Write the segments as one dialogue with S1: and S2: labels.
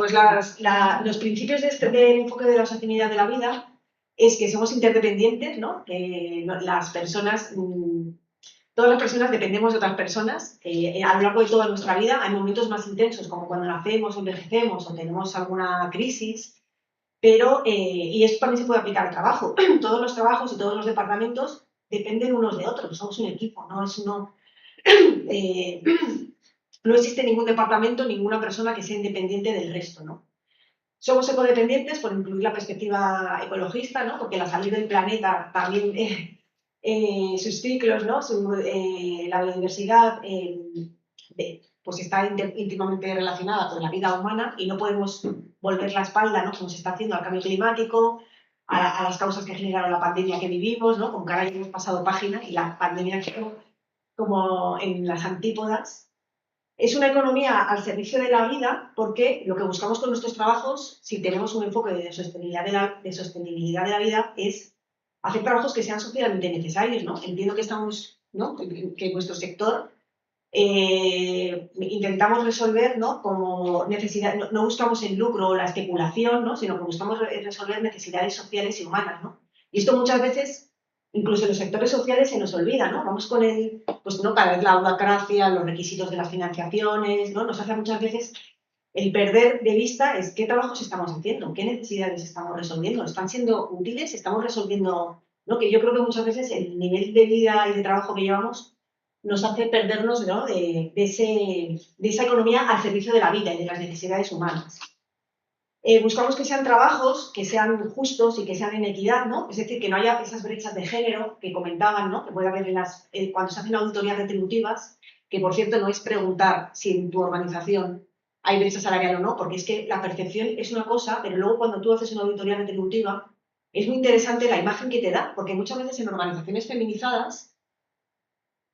S1: Pues los principios del enfoque de la sostenibilidad de la vida es que somos interdependientes, ¿no? Las personas, todas las personas dependemos de otras personas a lo largo de toda nuestra vida. Hay momentos más intensos, como cuando nacemos, envejecemos o tenemos alguna crisis, pero, y esto también se puede aplicar al trabajo. Todos los trabajos y todos los departamentos dependen unos de otros, somos un equipo, no es uno... no existe ningún departamento, ninguna persona que sea independiente del resto, ¿no? Somos ecodependientes por incluir la perspectiva ecologista, ¿no? Porque la salud del planeta también, sus ciclos, ¿no? La biodiversidad pues está íntimamente relacionada con la vida humana y no podemos volver la espalda, ¿no? Como se está haciendo al cambio climático, a las causas que generaron la pandemia que vivimos, ¿no? Con cara ya hemos pasado página y la pandemia quedó como en las antípodas. Es una economía al servicio de la vida porque lo que buscamos con nuestros trabajos, si tenemos un enfoque de sostenibilidad de la vida, es hacer trabajos que sean socialmente necesarios, ¿no? Entiendo que estamos, ¿no? Que en nuestro sector intentamos resolver, ¿no? Como necesidad, no buscamos el lucro o la especulación, ¿no? Sino que buscamos resolver necesidades sociales y humanas, ¿no? Y esto muchas veces, incluso en los sectores sociales, se nos olvida, ¿no? Vamos con pues no, cada vez la burocracia, los requisitos de las financiaciones, ¿no? Nos hace muchas veces el perder de vista es qué trabajos estamos haciendo, qué necesidades estamos resolviendo, están siendo útiles, estamos resolviendo, ¿no? Que yo creo que muchas veces el nivel de vida y de trabajo que llevamos nos hace perdernos, ¿no? de esa economía al servicio de la vida y de las necesidades humanas. Buscamos que sean trabajos que sean justos y que sean en equidad, ¿no? Es decir, que no haya esas brechas de género que comentaban, ¿no? Que puede haber cuando se hacen auditorías retributivas, que por cierto no es preguntar si en tu organización hay brecha salarial o no, porque es que la percepción es una cosa, pero luego cuando tú haces una auditoría retributiva es muy interesante la imagen que te da, porque muchas veces en organizaciones feminizadas,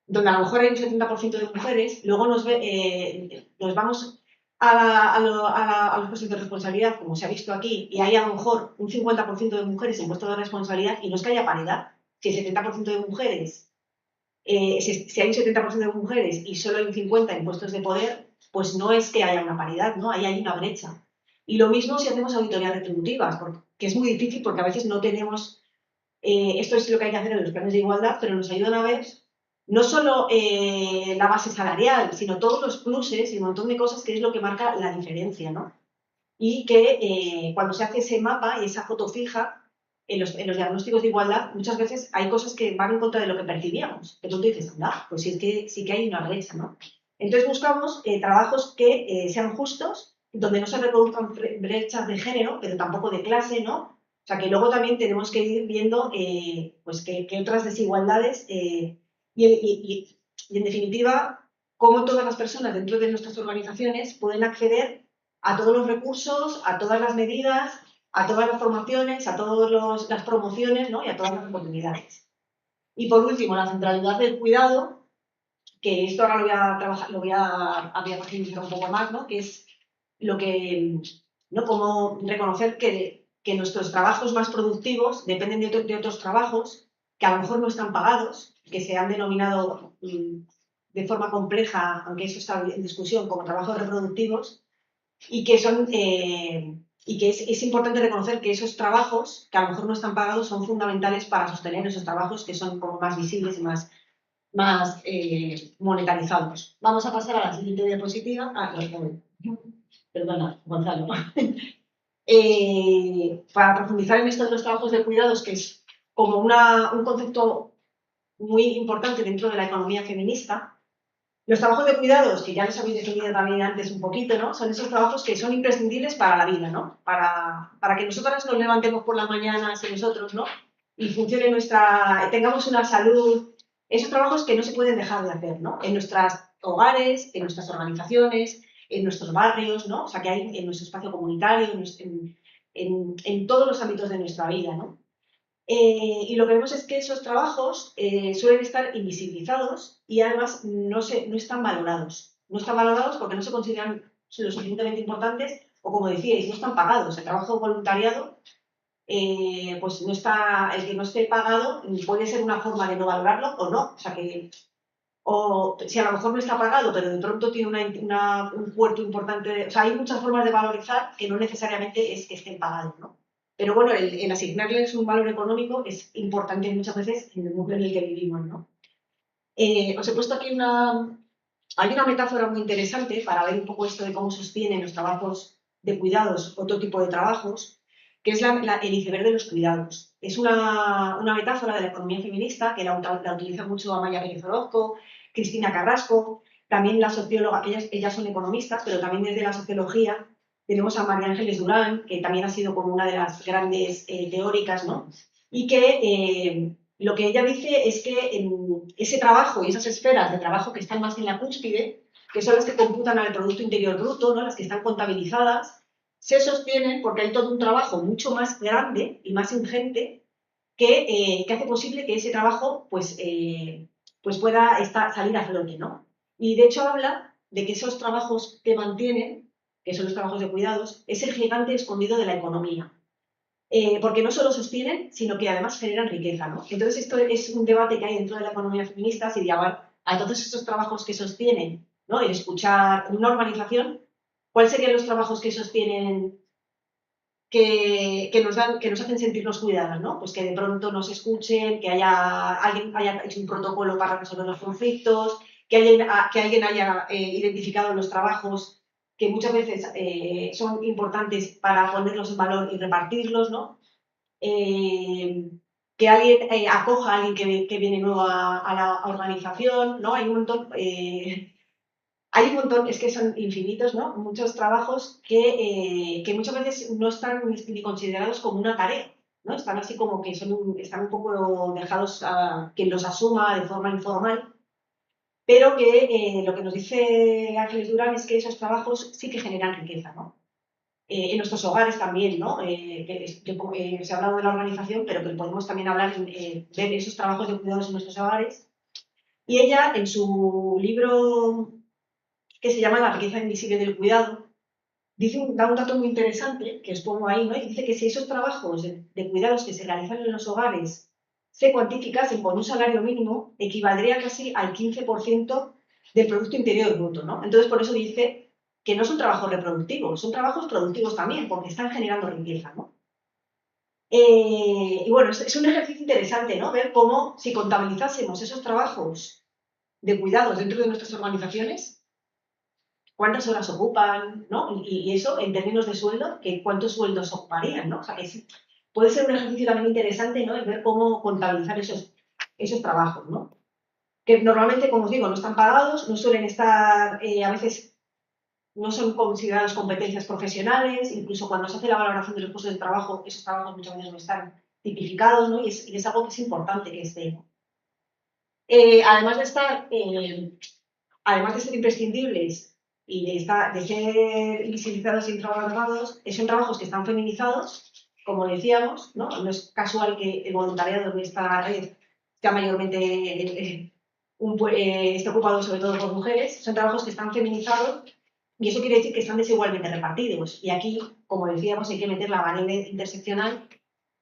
S1: donde a lo mejor hay un 70% de mujeres, luego nos vamos a los puestos de responsabilidad, como se ha visto aquí, y hay a lo mejor un 50% de mujeres en puestos de responsabilidad y no es que haya paridad. Si el 70% de mujeres, si hay un 70% de mujeres y solo hay un 50% en puestos de poder, pues no es que haya una paridad, ¿no? Ahí hay una brecha. Y lo mismo si hacemos auditorías retributivas, que es muy difícil porque a veces no tenemos, esto es lo que hay que hacer en los planes de igualdad, pero nos ayudan a ver no solo la base salarial, sino todos los pluses y un montón de cosas que es lo que marca la diferencia, ¿no? Y que cuando se hace ese mapa y esa foto fija, en los diagnósticos de igualdad, muchas veces hay cosas que van en contra de lo que percibíamos. Que tú te dices, anda, pues sí que hay una brecha, ¿no? Entonces buscamos trabajos que sean justos, donde no se reproduzcan brechas de género, pero tampoco de clase, ¿no? O sea, que luego también tenemos que ir viendo pues que otras desigualdades y, en definitiva, cómo todas las personas dentro de nuestras organizaciones pueden acceder a todos los recursos, a todas las medidas, a todas las formaciones, a todas las promociones, ¿no? Y a todas las oportunidades. Y por último, la centralidad del cuidado, que esto ahora lo voy a profundizar un poco más, ¿no? Que es lo que, ¿no? Como reconocer que nuestros trabajos más productivos dependen de otros trabajos que a lo mejor no están pagados, que se han denominado de forma compleja, aunque eso está en discusión, como trabajos reproductivos, y que son y que es importante reconocer que esos trabajos que a lo mejor no están pagados son fundamentales para sostener esos trabajos que son como más visibles y más monetarizados. Vamos a pasar a la siguiente diapositiva. Perdona, Gonzalo. Para profundizar en esto de los trabajos de cuidados, que es como un concepto muy importante dentro de la economía feminista, los trabajos de cuidados, que ya los habéis definido también antes un poquito, ¿no? Son esos trabajos que son imprescindibles para la vida, ¿no? Para que nosotras nos levantemos por las mañanas y nosotros, ¿no? Y funcione tengamos una salud. Esos trabajos que no se pueden dejar de hacer, ¿no? En nuestros hogares, en nuestras organizaciones, en nuestros barrios, ¿no? O sea, que hay en nuestro espacio comunitario, en todos los ámbitos de nuestra vida, ¿no? Y lo que vemos es que esos trabajos suelen estar invisibilizados y además no están valorados. No están valorados porque no se consideran lo suficientemente importantes o, como decíais, no están pagados. El trabajo voluntariado, pues no está, el que no esté pagado puede ser una forma de no valorarlo o no. O sea que o si a lo mejor no está pagado, pero de pronto tiene un puerto importante. O sea, hay muchas formas de valorizar que no necesariamente es que estén pagados, ¿no? Pero bueno, el asignarles un valor económico es importante muchas veces en el mundo en el que vivimos, ¿no? Os he puesto aquí hay una metáfora muy interesante para ver un poco esto de cómo sostienen los trabajos de cuidados otro tipo de trabajos, que es el iceberg de los cuidados. Es una metáfora de la economía feminista que la utiliza mucho Amaya Pérez Orozco, Cristina Carrasco, también la socióloga, ellas son economistas, pero también desde la sociología tenemos a María Ángeles Durán, que también ha sido como una de las grandes teóricas, ¿no? Y que lo que ella dice es que en ese trabajo y esas esferas de trabajo que están más en la cúspide, que son las que computan al Producto Interior Bruto, ¿no? Las que están contabilizadas, se sostienen porque hay todo un trabajo mucho más grande y más ingente que hace posible que ese trabajo pues pueda salir a flote, ¿no? Y de hecho habla de que esos trabajos que mantienen, que son los trabajos de cuidados, es el gigante escondido de la economía. Porque no solo sostienen, sino que además generan riqueza, ¿no? Entonces esto es un debate que hay dentro de la economía feminista, si llevar a todos estos trabajos que sostienen, ¿no? El escuchar una organización, ¿cuáles serían los trabajos que sostienen que nos hacen sentirnos cuidadas, ¿no? Pues que de pronto nos escuchen, que alguien haya hecho un protocolo para resolver los conflictos, que alguien haya identificado los trabajos que muchas veces son importantes para ponerlos en valor y repartirlos, ¿no? Que alguien acoja a alguien que viene nuevo a la organización, ¿no? Hay un montón, es que son infinitos, ¿no? Muchos trabajos que muchas veces no están ni considerados como una tarea, ¿no? Están así como que están un poco dejados a quien los asuma de forma informal, pero que lo que nos dice Ángeles Durán es que esos trabajos sí que generan riqueza, ¿no? En nuestros hogares también, ¿no? Se ha hablado de la organización, pero que podemos también hablar ver esos trabajos de cuidados en nuestros hogares. Y ella, en su libro que se llama La riqueza invisible del cuidado, da un dato muy interesante, que os pongo ahí, ¿no? Y dice que si esos trabajos de cuidados que se realizan en los hogares se cuantificasen con un salario mínimo, equivaldría casi al 15% del Producto Interior Bruto, ¿no? Entonces, por eso dice que no son trabajos reproductivos, son trabajos productivos también, porque están generando riqueza, ¿no? Y bueno, es un ejercicio interesante, ¿no? Ver cómo, si contabilizásemos esos trabajos de cuidados dentro de nuestras organizaciones, cuántas horas ocupan, ¿no? Y eso en términos de sueldo, cuántos sueldos ocuparían, ¿no? O sea, que sí, puede ser un ejercicio también interesante, ¿no? El ver cómo contabilizar esos trabajos, ¿no? Que normalmente, como os digo, no están pagados, no suelen estar, a veces no son consideradas competencias profesionales, incluso cuando se hace la valoración de los puestos de trabajo, esos trabajos muchas veces no están tipificados, ¿no? Y es algo que es importante que esté, ¿no? Además de estar, además de ser imprescindibles y de ser invisibilizados y infravalorados, son trabajos que están feminizados, como decíamos, ¿no? No es casual que el voluntariado en esta red sea mayormente esté ocupado sobre todo por mujeres, son trabajos que están feminizados y eso quiere decir que están desigualmente repartidos. Y aquí, como decíamos, hay que meter la variable interseccional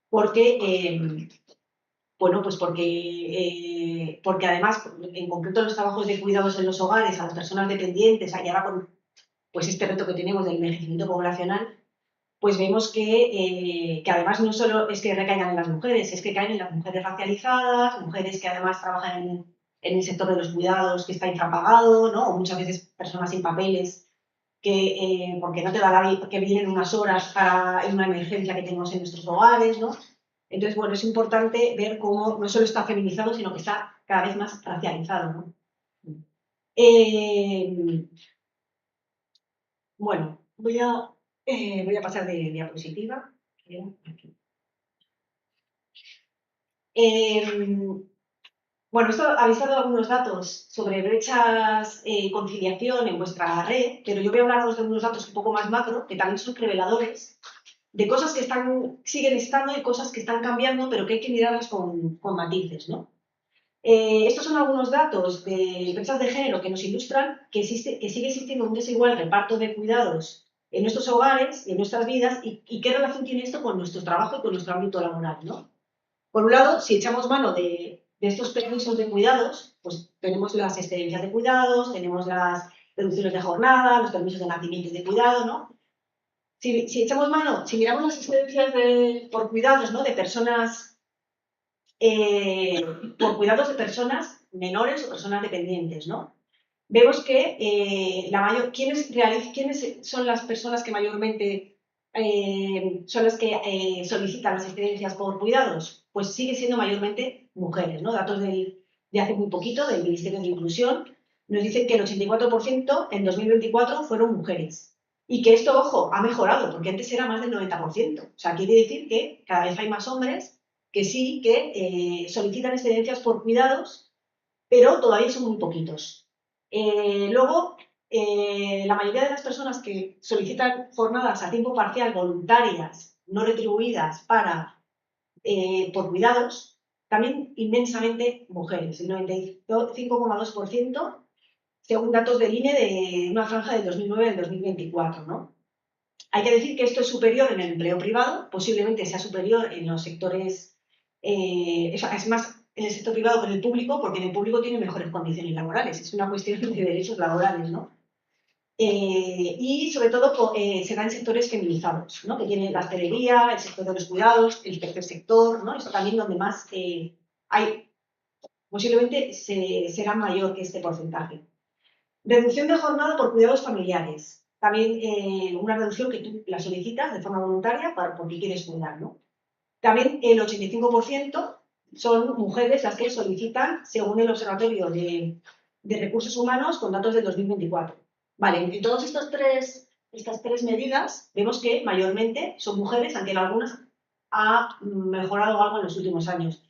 S1: porque bueno, pues porque además, en concreto los trabajos de cuidados en los hogares, a las personas dependientes, y ahora con pues este reto que tenemos del envejecimiento poblacional, pues vemos que además no solo es que recaigan en las mujeres, es que caen en las mujeres racializadas, mujeres que además trabajan en el sector de los cuidados que está infrapagado, ¿no? O muchas veces personas sin papeles porque no te da que vienen unas horas en una emergencia que tenemos en nuestros hogares, ¿no? Entonces, bueno, es importante ver cómo no solo está feminizado, sino que está cada vez más racializado, ¿no? Eh, bueno, voy a pasar de diapositiva. Bueno, esto habéis dado algunos datos sobre brechas conciliación en vuestra red, pero yo voy a hablaros de unos datos un poco más macro, que también son reveladores, de cosas que siguen estando y cosas que están cambiando, pero que hay que mirarlas con matices, ¿no? Estos son algunos datos de brechas de género que nos ilustran que sigue existiendo un desigual reparto de cuidados en nuestros hogares y en nuestras vidas y qué relación tiene esto con nuestro trabajo y con nuestro ámbito laboral, ¿no? Por un lado, si echamos mano de estos permisos de cuidados, pues tenemos las excedencias de cuidados, tenemos las reducciones de jornada, los permisos de nacimiento y de cuidado, ¿no? Si echamos mano, si miramos las excedencias por cuidados, ¿no? De personas, por cuidados de personas menores o personas dependientes, ¿no? Vemos que ¿quiénes son las personas que mayormente son las que solicitan las excedencias por cuidados? Pues sigue siendo mayormente mujeres, ¿no? Datos de hace muy poquito del Ministerio de Inclusión nos dicen que el 84% en 2024 fueron mujeres. Y que esto, ojo, ha mejorado, porque antes era más del 90%. O sea, quiere decir que cada vez hay más hombres que sí que solicitan excedencias por cuidados, pero todavía son muy poquitos. Luego, la mayoría de las personas que solicitan jornadas a tiempo parcial voluntarias, no retribuidas por cuidados, también inmensamente mujeres, el 95,2%, según datos del INE de una franja del 2009 al 2024, ¿no? Hay que decir que esto es superior en el empleo privado, posiblemente sea superior en los sectores, es más en el sector privado que en el público, porque en el público tiene mejores condiciones laborales, es una cuestión de derechos laborales, ¿no? Y sobre todo se da en sectores feminizados, ¿no? Que tienen la hostelería, el sector de los cuidados, el tercer sector, ¿no? Eso también donde más hay, posiblemente será mayor que este porcentaje. Reducción de jornada por cuidados familiares. También una reducción que tú la solicitas de forma voluntaria porque quieres cuidar, ¿no? También el 85% son mujeres las que solicitan, según el Observatorio de Recursos Humanos, con datos del 2024. Vale, en todas estas tres medidas vemos que mayormente son mujeres, aunque en algunas ha mejorado algo en los últimos años.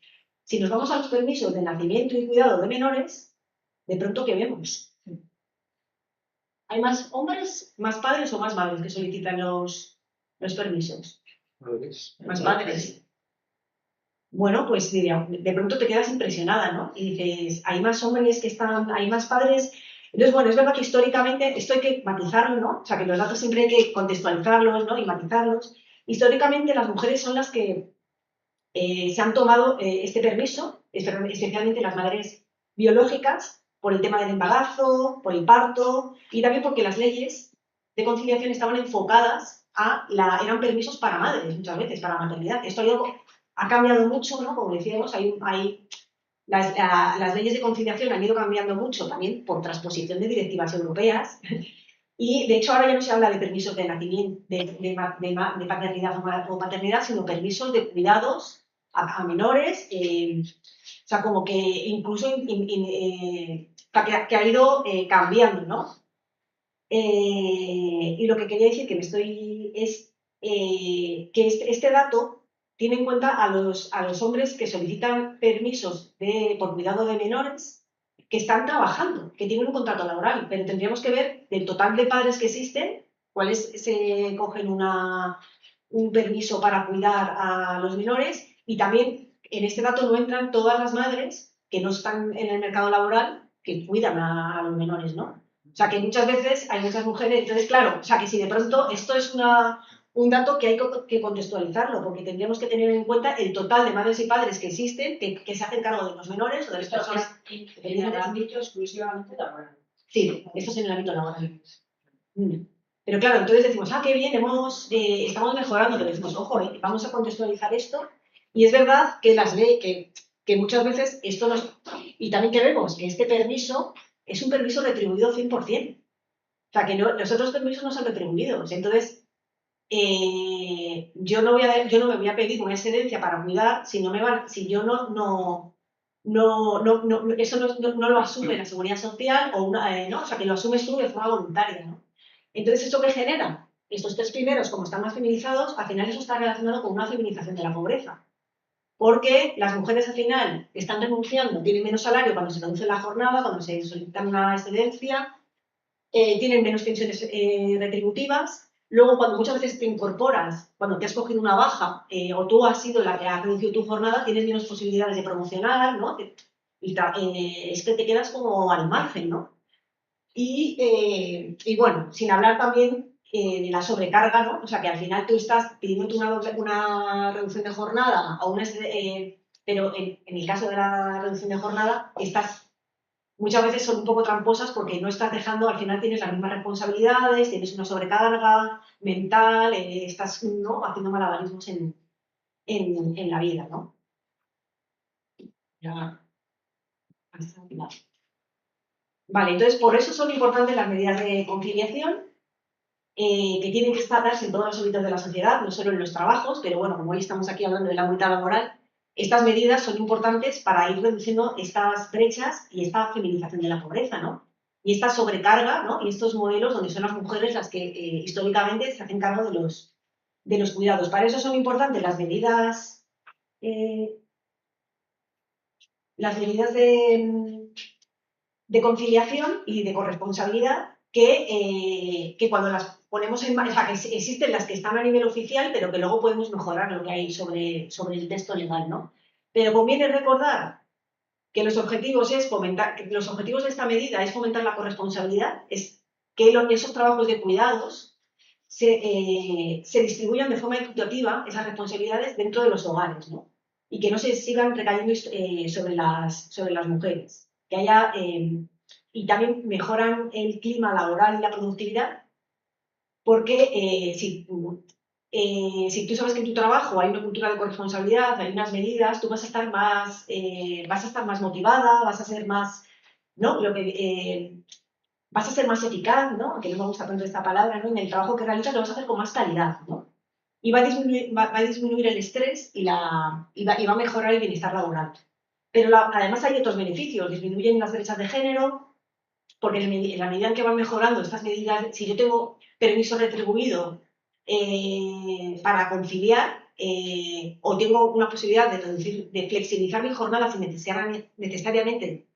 S1: Si nos vamos a los permisos de nacimiento y cuidado de menores, de pronto, ¿qué vemos? ¿Hay más hombres, más padres o más madres que solicitan los permisos? Más padres. Bueno, pues de pronto te quedas impresionada, ¿no? Y dices, hay más hombres hay más padres. Entonces, bueno, es verdad que históricamente esto hay que matizarlo, ¿no? O sea, que los datos siempre hay que contextualizarlos, ¿no? Y matizarlos. Históricamente las mujeres son las que se han tomado este permiso, especialmente las madres biológicas, por el tema del embarazo, por el parto y también porque las leyes de conciliación estaban enfocadas eran permisos para madres muchas veces, para maternidad. Esto ha cambiado mucho, ¿no? Como decíamos, las leyes de conciliación han ido cambiando mucho también por transposición de directivas europeas y de hecho ahora ya no se habla de permisos de nacimiento, de paternidad o paternidad, sino permisos de cuidados a menores, o sea, como que incluso que ha ido cambiando, ¿no? Y lo que quería decir es que este dato tiene en cuenta a los hombres que solicitan permisos por cuidado de menores que están trabajando, que tienen un contrato laboral, pero tendríamos que ver del total de padres que existen, cuáles se cogen un permiso para cuidar a los menores y también en este dato no entran todas las madres que no están en el mercado laboral que cuidan a los menores, ¿no? O sea, que muchas veces hay muchas mujeres, entonces, claro, o sea, que si de pronto esto es un dato que hay que contextualizarlo, porque tendríamos que tener en cuenta el total de madres y padres que existen, que se hacen cargo de los menores o de las personas.
S2: En el ámbito exclusivamente laboral.
S1: Sí, esto es en el ámbito laboral. Pero claro, entonces decimos, qué bien, estamos mejorando, pero decimos, ojo, vamos a contextualizar esto. Y es verdad que que muchas veces esto nos... Y también que vemos que este permiso es un permiso retribuido 100%. O sea, que los otros permisos no son retribuidos. Entonces, yo no me voy a pedir una excedencia para cuidar si yo eso no lo asume la Seguridad Social o sea, que lo asumes tú de forma voluntaria, ¿no? Entonces, ¿esto qué genera? Estos tres primeros, como están más feminizados, al final eso está relacionado con una feminización de la pobreza. Porque las mujeres al final están renunciando, tienen menos salario cuando se reduce la jornada, cuando se solicitan una excedencia, tienen menos pensiones retributivas. Luego, cuando muchas veces te incorporas, cuando te has cogido una baja o tú has sido la que ha reducido tu jornada, tienes menos posibilidades de promocionar, ¿no? Es que te quedas como al margen, ¿no? Y bueno, sin hablar también de la sobrecarga, ¿no? O sea, que al final tú estás pidiendo una reducción de jornada o pero en el caso de la reducción de jornada, muchas veces son un poco tramposas porque no estás dejando, al final tienes las mismas responsabilidades, tienes una sobrecarga mental, estás, ¿no?, haciendo malabarismos en la vida, ¿no? Ya. Vale, entonces por eso son importantes las medidas de conciliación, que tienen que darse en todos los ámbitos de la sociedad, no solo en los trabajos, pero bueno, como hoy estamos aquí hablando del ámbito laboral, estas medidas son importantes para ir reduciendo estas brechas y esta feminización de la pobreza, ¿no? Y esta sobrecarga, ¿no? Y estos modelos donde son las mujeres las que históricamente se hacen cargo de los cuidados. Para eso son importantes eh, las medidas de conciliación y de corresponsabilidad que cuando las ponemos en marcha, o sea, que existen las que están a nivel oficial, pero que luego podemos mejorar lo que hay sobre el texto legal, ¿no? Pero conviene recordar que los objetivos los objetivos de esta medida es fomentar la corresponsabilidad, es que esos trabajos de cuidados se distribuyan de forma equitativa, esas responsabilidades, dentro de los hogares, ¿no? Y que no se sigan recayendo sobre las mujeres. Que haya, y también mejoran el clima laboral y la productividad, porque si tú sabes que en tu trabajo hay una cultura de corresponsabilidad, hay unas medidas, tú vas a estar más motivada, vas a ser más, ¿no? Vas a ser más eficaz, ¿no? Que no me gusta tanto esta palabra, ¿no? En el trabajo que realizas lo vas a hacer con más calidad, ¿no? Y va a disminuir el estrés y va a mejorar el bienestar laboral. Pero además hay otros beneficios, disminuyen las brechas de género, porque en la medida en que van mejorando estas medidas, si yo tengo permiso retribuido para conciliar, o tengo una posibilidad de flexibilizar mi jornada sin necesariamente.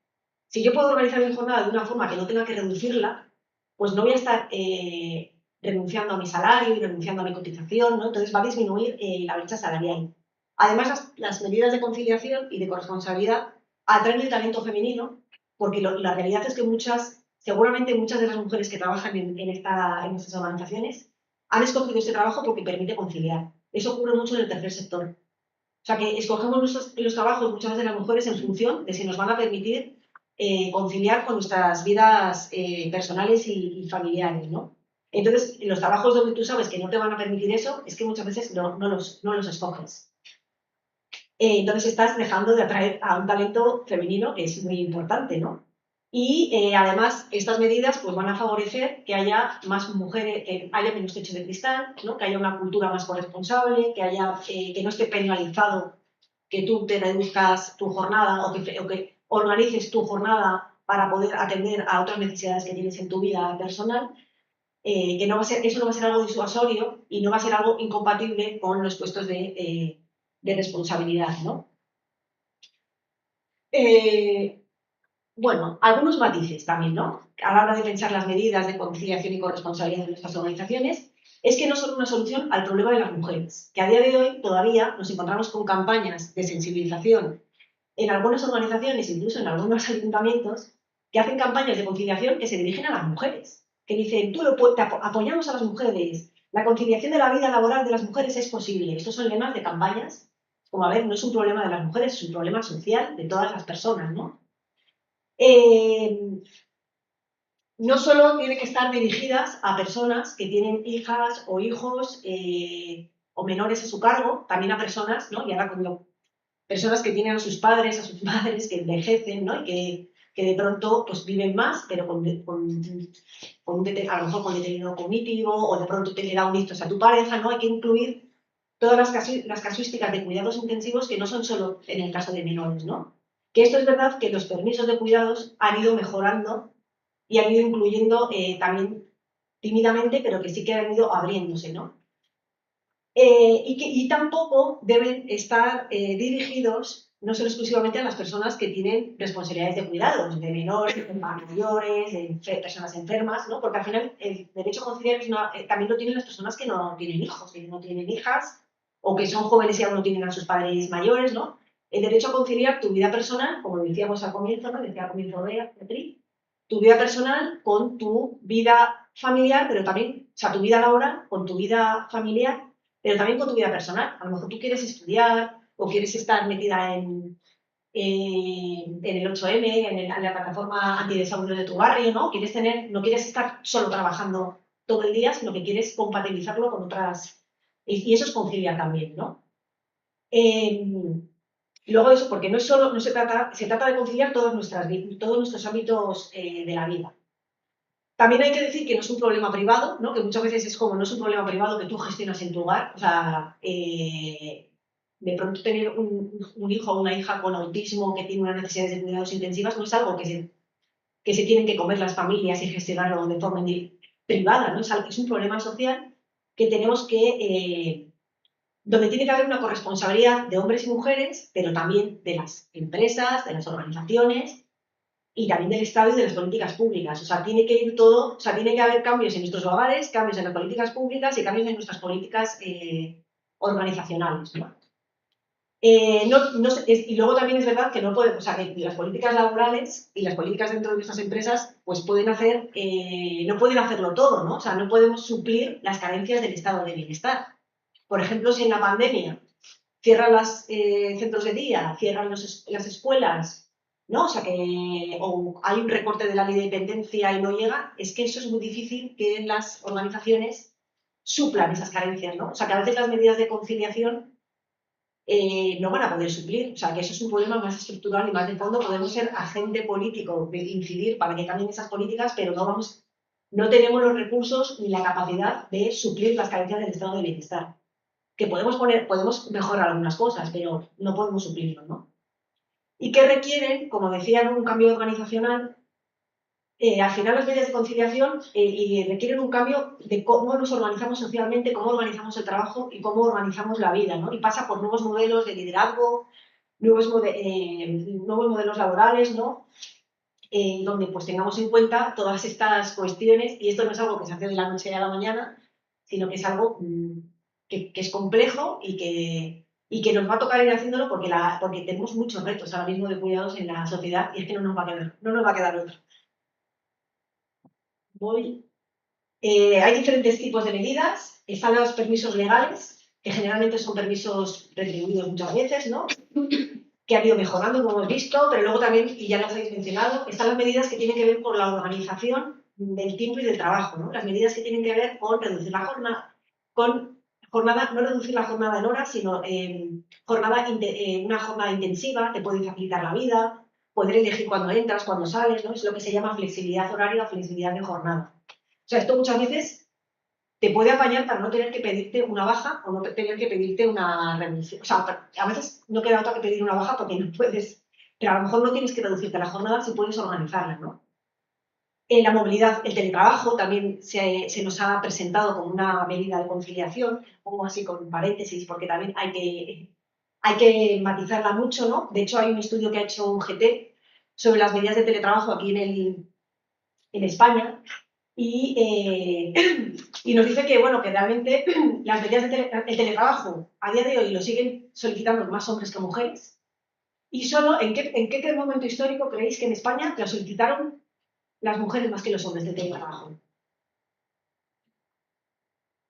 S1: Si yo puedo organizar mi jornada de una forma que no tenga que reducirla, pues no voy a estar renunciando a mi salario y renunciando a mi cotización, ¿no? Entonces va a disminuir la brecha salarial. Además, las medidas de conciliación y de corresponsabilidad atraen el talento femenino, porque la realidad es que seguramente muchas de las mujeres que trabajan en estas organizaciones han escogido este trabajo porque permite conciliar. Eso ocurre mucho en el tercer sector. O sea, que escogemos los trabajos muchas veces de las mujeres en función de si nos van a permitir conciliar con nuestras vidas personales y familiares, ¿no? Entonces, los trabajos donde tú sabes que no te van a permitir eso, es que muchas veces no los escoges. Entonces estás dejando de atraer a un talento femenino que es muy importante, ¿no? Y además estas medidas pues, van a favorecer que haya más mujeres, que haya menos techo de cristal, ¿no? Que haya una cultura más corresponsable, que no esté penalizado que tú te reduzcas tu jornada o que organices tu jornada para poder atender a otras necesidades que tienes en tu vida personal, que eso no va a ser algo disuasorio y no va a ser algo incompatible con los puestos de responsabilidad, ¿no? Bueno, algunos matices también, ¿no? A la hora de pensar las medidas de conciliación y corresponsabilidad de nuestras organizaciones, es que no son una solución al problema de las mujeres, que a día de hoy todavía nos encontramos con campañas de sensibilización en algunas organizaciones, incluso en algunos ayuntamientos, que hacen campañas de conciliación que se dirigen a las mujeres, que dicen, apoyamos a las mujeres, la conciliación de la vida laboral de las mujeres es posible. Estos son lemas de campañas, como a ver, no es un problema de las mujeres, es un problema social de todas las personas, ¿no? No solo tienen que estar dirigidas a personas que tienen hijas o hijos o menores a su cargo, también a personas, ¿no? Y ahora cuando personas que tienen a sus padres, a sus madres, que envejecen, ¿no? Y que de pronto pues, viven más, pero a lo mejor con deterioro cognitivo, o de pronto te le da un ictus a tu pareja, ¿no? Hay que incluir todas las casuísticas de cuidados intensivos que no son solo en el caso de menores, ¿no? Que esto es verdad que los permisos de cuidados han ido mejorando y han ido incluyendo también tímidamente, pero que sí que han ido abriéndose, ¿no? Y tampoco deben estar dirigidos no solo exclusivamente a las personas que tienen responsabilidades de cuidados, de menores, de mayores, de personas enfermas, ¿no? Porque al final el derecho a conciliar también lo tienen las personas que no tienen hijos, que no tienen hijas, o que son jóvenes y aún no tienen a sus padres mayores, ¿no? El derecho a conciliar tu vida personal, como decíamos al comienzo, ¿no? Decía al comienzo Beatriz, tu vida personal con tu vida familiar, pero también, o sea, tu vida laboral con tu vida familiar, pero también con tu vida personal. A lo mejor tú quieres estudiar, o quieres estar metida en el 8M, en la plataforma antidesahucios de tu barrio, ¿no? No quieres estar solo trabajando todo el día, sino que quieres compatibilizarlo con otras... Y eso es conciliar también, ¿no? Luego eso, porque no se trata de conciliar todos nuestros ámbitos de la vida. También hay que decir que no es un problema privado, ¿no? Que muchas veces es como no es un problema privado que tú gestionas en tu hogar. O sea, de pronto tener un hijo o una hija con autismo que tiene unas necesidades de cuidados intensivas no es algo que se tienen que comer las familias y gestionarlo de forma privada, ¿no? Es un problema social que tenemos que, donde tiene que haber una corresponsabilidad de hombres y mujeres, pero también de las empresas, de las organizaciones y también del Estado y de las políticas públicas. O sea, tiene que ir todo, o sea, tiene que haber cambios en nuestros hogares, cambios en las políticas públicas y cambios en nuestras políticas organizacionales, ¿no? Y luego también es verdad que no podemos, o sea, que las políticas laborales y las políticas dentro de nuestras empresas, pues pueden hacer, no pueden hacerlo todo, ¿no? O sea, no podemos suplir las carencias del estado de bienestar. Por ejemplo, si en la pandemia cierran los centros de día, cierran las escuelas, ¿no? O sea, o hay un recorte de la ley de dependencia y no llega, es que eso es muy difícil que las organizaciones suplan esas carencias, ¿no? O sea, que a veces las medidas de conciliación no van a poder suplir. O sea, que eso es un problema más estructural y más de fondo. Podemos ser agente político, de incidir para que cambien esas políticas, pero no tenemos los recursos ni la capacidad de suplir las carencias del estado de bienestar. Que podemos mejorar algunas cosas, pero no podemos suplirlo, ¿no? Y que requieren, como decían, un cambio organizacional. Al final las medidas de conciliación y requieren un cambio de cómo nos organizamos socialmente, cómo organizamos el trabajo y cómo organizamos la vida, ¿no? Y pasa por nuevos modelos de liderazgo, nuevos modelos laborales, ¿no? Donde pues tengamos en cuenta todas estas cuestiones, y esto no es algo que se hace de la noche a la mañana, sino que es algo que es complejo y que nos va a tocar ir haciéndolo porque tenemos muchos retos ahora mismo de cuidados en la sociedad y es que no nos va a quedar otro. Hay diferentes tipos de medidas. Están los permisos legales, que generalmente son permisos retribuidos muchas veces, ¿no? Que han ido mejorando, como hemos visto, pero luego también, y ya las habéis mencionado, están las medidas que tienen que ver con la organización del tiempo y del trabajo, ¿no? Las medidas que tienen que ver con reducir la jornada, no reducir la jornada en horas, sino una jornada intensiva, te puede facilitar la vida, poder elegir cuándo entras, cuándo sales, ¿no? Es lo que se llama flexibilidad horaria o flexibilidad de jornada. O sea, esto muchas veces te puede apañar para no tener que pedirte una baja o no tener que pedirte una reducción. O sea, a veces no queda otra que pedir una baja porque no puedes, pero a lo mejor no tienes que reducirte la jornada si puedes organizarla, ¿no? La movilidad, el teletrabajo también se nos ha presentado como una medida de conciliación, pongo así con paréntesis porque también hay que matizarla mucho, ¿no? De hecho, hay un estudio que ha hecho un GT sobre las medidas de teletrabajo aquí en España y nos dice que, bueno, que realmente las medidas el teletrabajo a día de hoy lo siguen solicitando más hombres que mujeres. Y solo, ¿en qué momento histórico creéis que en España lo solicitaron las mujeres más que los hombres de teletrabajo?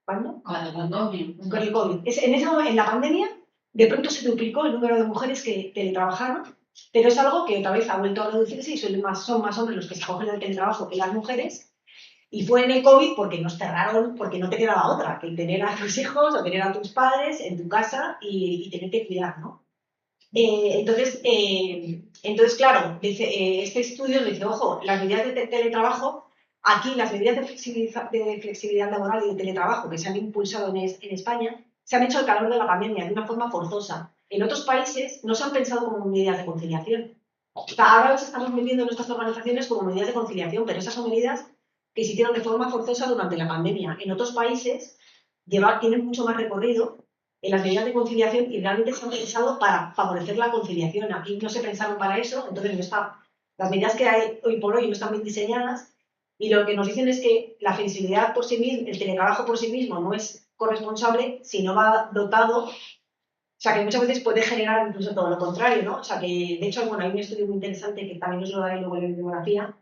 S1: ¿Cuándo?
S2: Con el COVID.
S1: Con el COVID. En la pandemia, de pronto se duplicó el número de mujeres que teletrabajaron, pero es algo que otra vez ha vuelto a reducirse y son más hombres los que se cogen el teletrabajo que las mujeres. Y fue en el COVID porque nos cerraron, porque no te quedaba otra que tener a tus hijos o tener a tus padres en tu casa y tener que cuidar, ¿no? Entonces, claro, este estudio dice, ojo, las medidas de teletrabajo, aquí las medidas de flexibilidad laboral y de teletrabajo que se han impulsado en España, se han hecho al calor de la pandemia de una forma forzosa. En otros países no se han pensado como medidas de conciliación. O sea, ahora las estamos viviendo en nuestras organizaciones como medidas de conciliación, pero esas son medidas que se hicieron de forma forzosa durante la pandemia. En otros países tienen mucho más recorrido en las medidas de conciliación y realmente se han pensado para favorecer la conciliación. Aquí no se pensaron para eso, entonces las medidas que hay hoy por hoy no están bien diseñadas y lo que nos dicen es que la flexibilidad por sí misma, el teletrabajo por sí mismo no es corresponsable si no va dotado. O sea, que muchas veces puede generar incluso todo lo contrario, ¿no? O sea, que de hecho, bueno, hay un estudio muy interesante que también os lo daré luego en la bibliografía,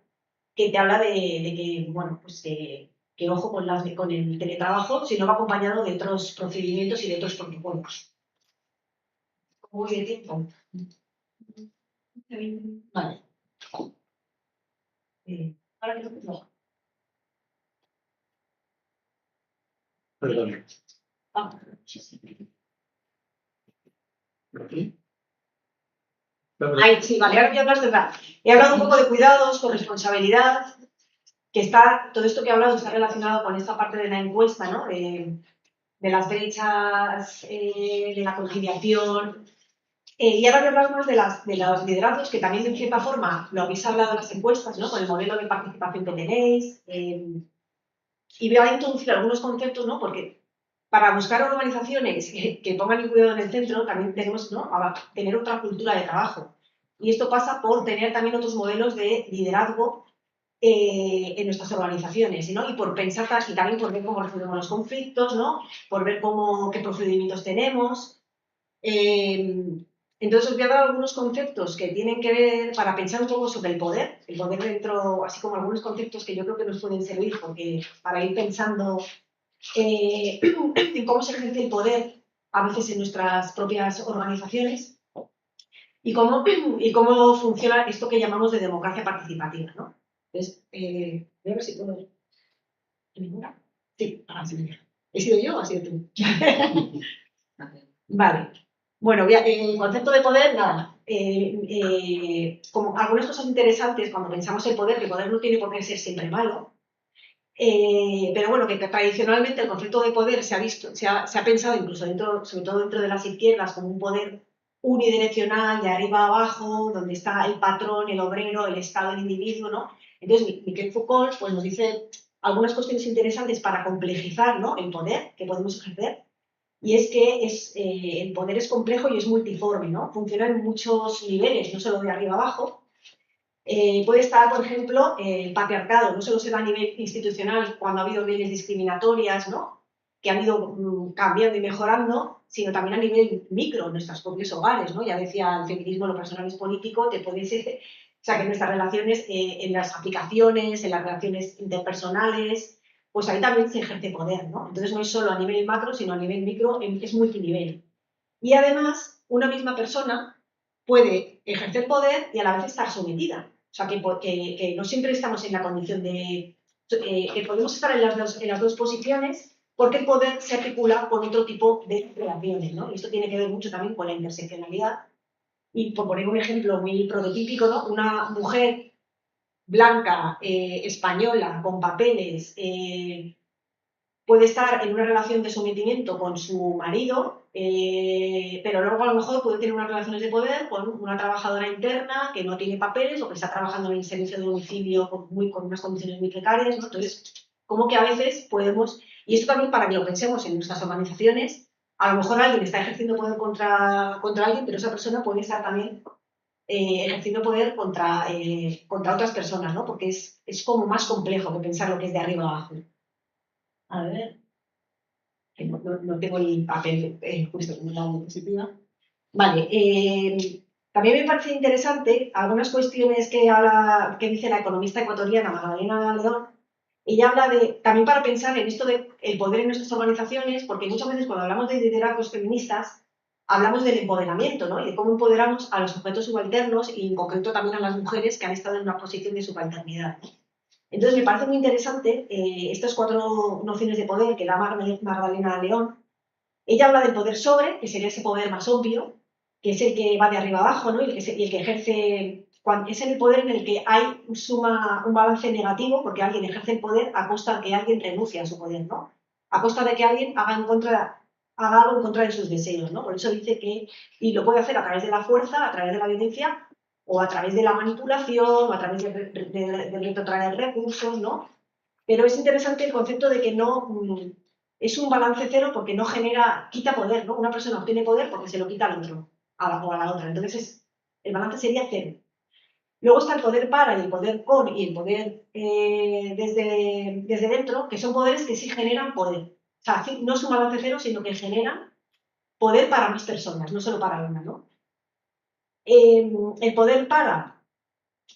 S1: que te habla de que, bueno, pues que ojo con el teletrabajo si no va acompañado de otros procedimientos y de otros protocolos. Muy de tiempo. Vale. Ahora creo que no.
S3: Perdón.
S1: Ah. Ay, sí, vale, ahora voy a hablar de verdad. He hablado un poco de cuidados, corresponsabilidad, que está, todo esto que he hablado está relacionado con esta parte de la encuesta, ¿no? De las brechas, de la conciliación. Y ahora voy a hablar más de los liderazgos, que también de cierta forma lo habéis hablado en las encuestas, ¿no? Con el modelo de participación que tenéis. Y voy a introducir algunos conceptos, ¿no? Porque para buscar organizaciones que pongan el cuidado en el centro, también tenemos, ¿no?, a tener otra cultura de trabajo. Y esto pasa por tener también otros modelos de liderazgo en nuestras organizaciones, ¿no? Y por pensar y también por ver cómo resolvemos los conflictos, ¿no? Por ver qué procedimientos tenemos. Entonces os voy a dar algunos conceptos que tienen que ver para pensar un poco sobre el poder dentro, así como algunos conceptos que yo creo que nos pueden servir porque, para ir pensando en cómo se ejerce el poder a veces en nuestras propias organizaciones y cómo funciona esto que llamamos de democracia participativa, ¿no? Entonces, voy a ver si puedo... ¿Ninguna? Sí, sí. ¿He sido yo o has sido tú? Vale. Bueno, el concepto de poder, nada. Como algunas cosas interesantes cuando pensamos en poder, que el poder no tiene por qué ser siempre malo, pero bueno, que tradicionalmente el concepto de poder se ha pensado incluso sobre todo dentro de las izquierdas, como un poder unidireccional, de arriba a abajo, donde está el patrón, el obrero, el Estado, el individuo, ¿no? Entonces, Michel Foucault pues, nos dice algunas cuestiones interesantes para complejizar, ¿no?, el poder que podemos ejercer. Y es que el poder es complejo y es multiforme, ¿no? Funciona en muchos niveles, no solo de arriba abajo. Puede estar, por ejemplo, el patriarcado, no solo se da a nivel institucional cuando ha habido leyes discriminatorias, ¿no?, que han ido cambiando y mejorando, sino también a nivel micro, en nuestros propios hogares, ¿no? Ya decía, el feminismo, lo personal es político, o sea, que nuestras relaciones, en las aplicaciones, en las relaciones interpersonales, pues ahí también se ejerce poder, ¿no? Entonces no es solo a nivel macro, sino a nivel micro, es multinivel. Y además, una misma persona puede ejercer poder y a la vez estar sometida. O sea, que no siempre estamos en la condición de... que podemos estar en las dos posiciones porque el poder se articula con otro tipo de relaciones, ¿no? Y esto tiene que ver mucho también con la interseccionalidad. Y por poner un ejemplo muy prototípico, ¿no?, una mujer blanca, española, con papeles, puede estar en una relación de sometimiento con su marido, pero luego a lo mejor puede tener unas relaciones de poder con una trabajadora interna que no tiene papeles o que está trabajando en el servicio de domicilio con unas condiciones muy precarias, ¿no? Entonces, como que a veces podemos, y esto también para que lo pensemos en nuestras organizaciones, a lo mejor alguien está ejerciendo poder contra alguien, pero esa persona puede estar también ejerciendo poder contra otras personas, ¿no? Porque es como más complejo que pensar lo que es de arriba abajo. A ver, que no tengo el papel justo como la diapositiva. Vale, también me parece interesante algunas cuestiones que dice la economista ecuatoriana Magdalena León. Ella habla también para pensar en esto del poder en nuestras organizaciones, porque muchas veces cuando hablamos de liderazgos feministas, hablamos del empoderamiento, ¿no?, y de cómo empoderamos a los sujetos subalternos y en concreto también a las mujeres que han estado en una posición de subalternidad, ¿no? Entonces, me parece muy interesante estas 4 nociones de poder que da Magdalena León. Ella habla del poder sobre, que sería ese poder más obvio, que es el que va de arriba abajo, ¿no?, y el que ejerce, es el poder en el que hay un balance negativo, porque alguien ejerce el poder a costa de que alguien renuncie a su poder, ¿no?, a costa de que alguien haga algo en contra de sus deseos, ¿no? Por eso dice que, y lo puede hacer a través de la fuerza, a través de la violencia, o a través de la manipulación, o a través de retrotraer recursos, ¿no? Pero es interesante el concepto de que no es un balance cero porque no quita poder, ¿no? Una persona obtiene poder porque se lo quita al otro, o a la otra. Entonces, el balance sería cero. Luego está el poder para y el poder con y el poder desde dentro, que son poderes que sí generan poder. O sea, no es un balance cero, sino que generan poder para más personas, no solo para una, ¿no? El poder para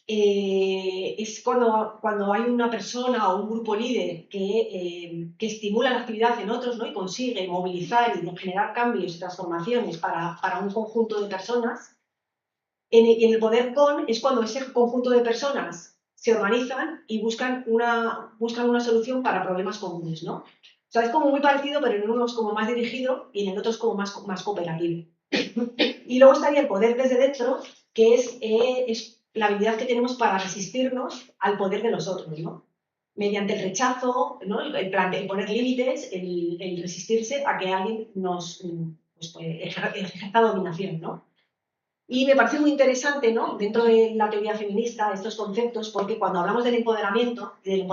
S1: es cuando hay una persona o un grupo líder que estimula la actividad en otros, ¿no? Y consigue movilizar y generar cambios y transformaciones para un conjunto de personas. Y en el poder con es cuando ese conjunto de personas se organizan y buscan una solución para problemas comunes, ¿no? O sea, es como muy parecido, pero en uno es como más dirigido y en el otro es como más cooperativo. Y luego estaría el poder desde dentro, que es la habilidad que tenemos para resistirnos al poder de los otros, ¿no? Mediante el rechazo, ¿no? El poner límites, el resistirse a que alguien nos ejerza dominación, ¿no? Y me parece muy interesante, ¿no? Dentro de la teoría feminista, estos conceptos, porque cuando hablamos del empoderamiento de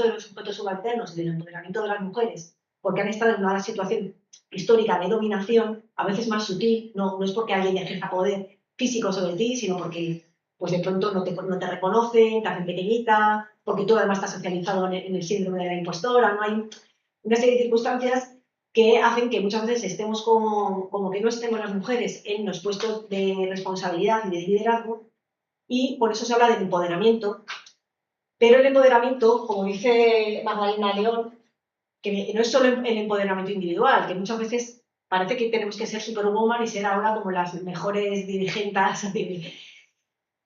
S1: los sujetos subalternos y del empoderamiento de las mujeres, porque han estado en una situación histórica de dominación, a veces más sutil, no es porque alguien ejerza poder físico sobre ti, sino porque pues de pronto no te reconocen, te hacen pequeñita, porque tú además estás socializado en el síndrome de la impostora, no hay una serie de circunstancias que hacen que muchas veces estemos como que no estemos las mujeres en los puestos de responsabilidad y de liderazgo, y por eso se habla del empoderamiento. Pero el empoderamiento, como dice Magdalena León, que no es solo el empoderamiento individual, que muchas veces parece que tenemos que ser superwoman y ser ahora como las mejores dirigentes.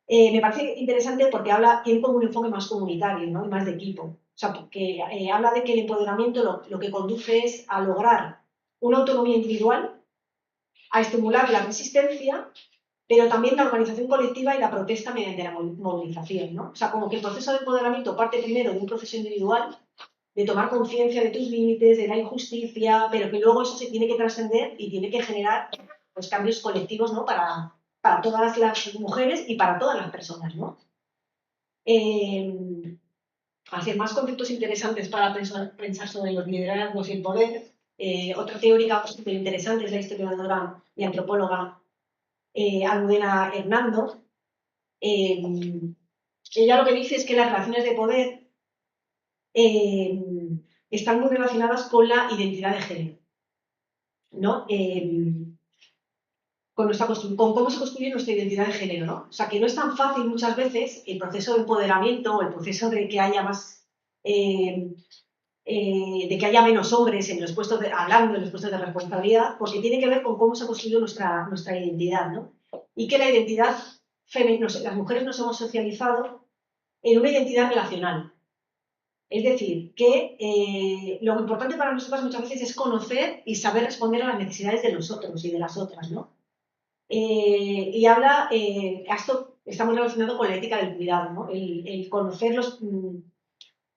S1: Me parece interesante porque tiene como un enfoque más comunitario, ¿no? Y más de equipo. O sea, porque habla de que el empoderamiento lo que conduce es a lograr una autonomía individual, a estimular la resistencia, pero también la organización colectiva y la protesta mediante la movilización, ¿no? O sea, como que el proceso de empoderamiento parte primero de un proceso individual, de tomar conciencia de tus límites, de la injusticia, pero que luego eso se tiene que trascender y tiene que generar pues, cambios colectivos, ¿no? Para todas las mujeres y para todas las personas, ¿no? Hacer más conceptos interesantes para pensar sobre los liderazgos y el poder. Otra teórica súper interesante es la historiadora y antropóloga Almudena Hernando. Ella lo que dice es que las relaciones de poder están muy relacionadas con la identidad de género, ¿no? Con cómo se construye nuestra identidad de género, ¿no? O sea, que no es tan fácil muchas veces el proceso de empoderamiento o el proceso de que haya de que haya menos hombres en los puestos hablando en los puestos de responsabilidad, porque tiene que ver con cómo se ha construido nuestra identidad, ¿no? Y que la identidad femenina, las mujeres nos hemos socializado en una identidad relacional. Es decir, que lo importante para nosotras muchas veces es conocer y saber responder a las necesidades de los otros y de las otras, ¿no? Y habla, esto está muy relacionado con la ética del cuidado, ¿no? El conocer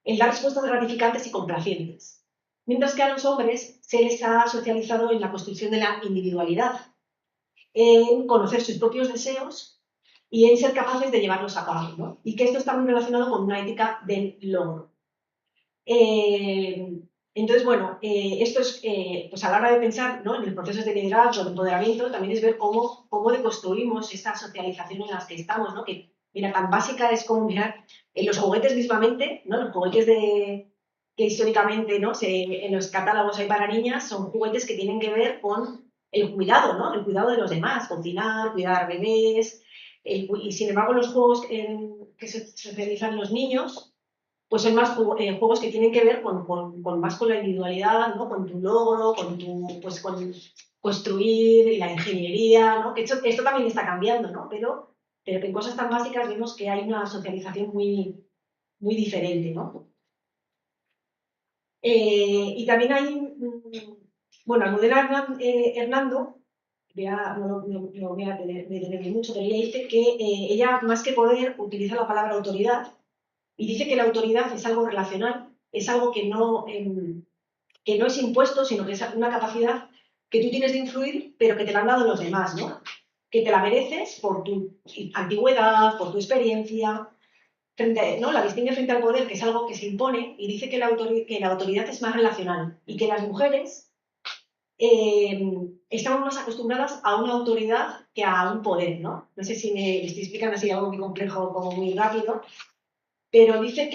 S1: el dar respuestas gratificantes y complacientes. Mientras que a los hombres se les ha socializado en la construcción de la individualidad, en conocer sus propios deseos y en ser capaces de llevarlos a cabo, ¿no? Y que esto está muy relacionado con una ética del logro. Entonces, bueno, esto es, pues a la hora de pensar, ¿no? En los procesos de liderazgo, de empoderamiento, también es ver cómo deconstruimos esta socialización en las que estamos, ¿no? Que, mira, tan básica es como mirar en los juguetes mismamente, ¿no? Los juguetes que históricamente, ¿no? En los catálogos hay para niñas, son juguetes que tienen que ver con el cuidado, ¿no? El cuidado de los demás, cocinar, cuidar bebés, y sin embargo los juegos que se realizan los niños, pues son más juegos que tienen que ver más con la individualidad, ¿no? Con tu logro, pues con construir la ingeniería, ¿no? Que esto también está cambiando, ¿no? Pero que en cosas tan básicas vemos que hay una socialización muy diferente, ¿no? Y también hay, bueno, Almudena Hernando, no voy a detenerme mucho, pero ella dice que ella, más que poder, utiliza la palabra autoridad. Y dice que la autoridad es algo relacional, es algo que no es impuesto, sino que es una capacidad que tú tienes de influir, pero que te la han dado los demás, ¿no? Que te la mereces por tu antigüedad, por tu experiencia, ¿no? La distingue frente al poder, que es algo que se impone, y dice que la autoridad es más relacional y que las mujeres estamos más acostumbradas a una autoridad que a un poder, ¿no? No sé si me estoy explicando así algo muy complejo, como muy rápido, pero dice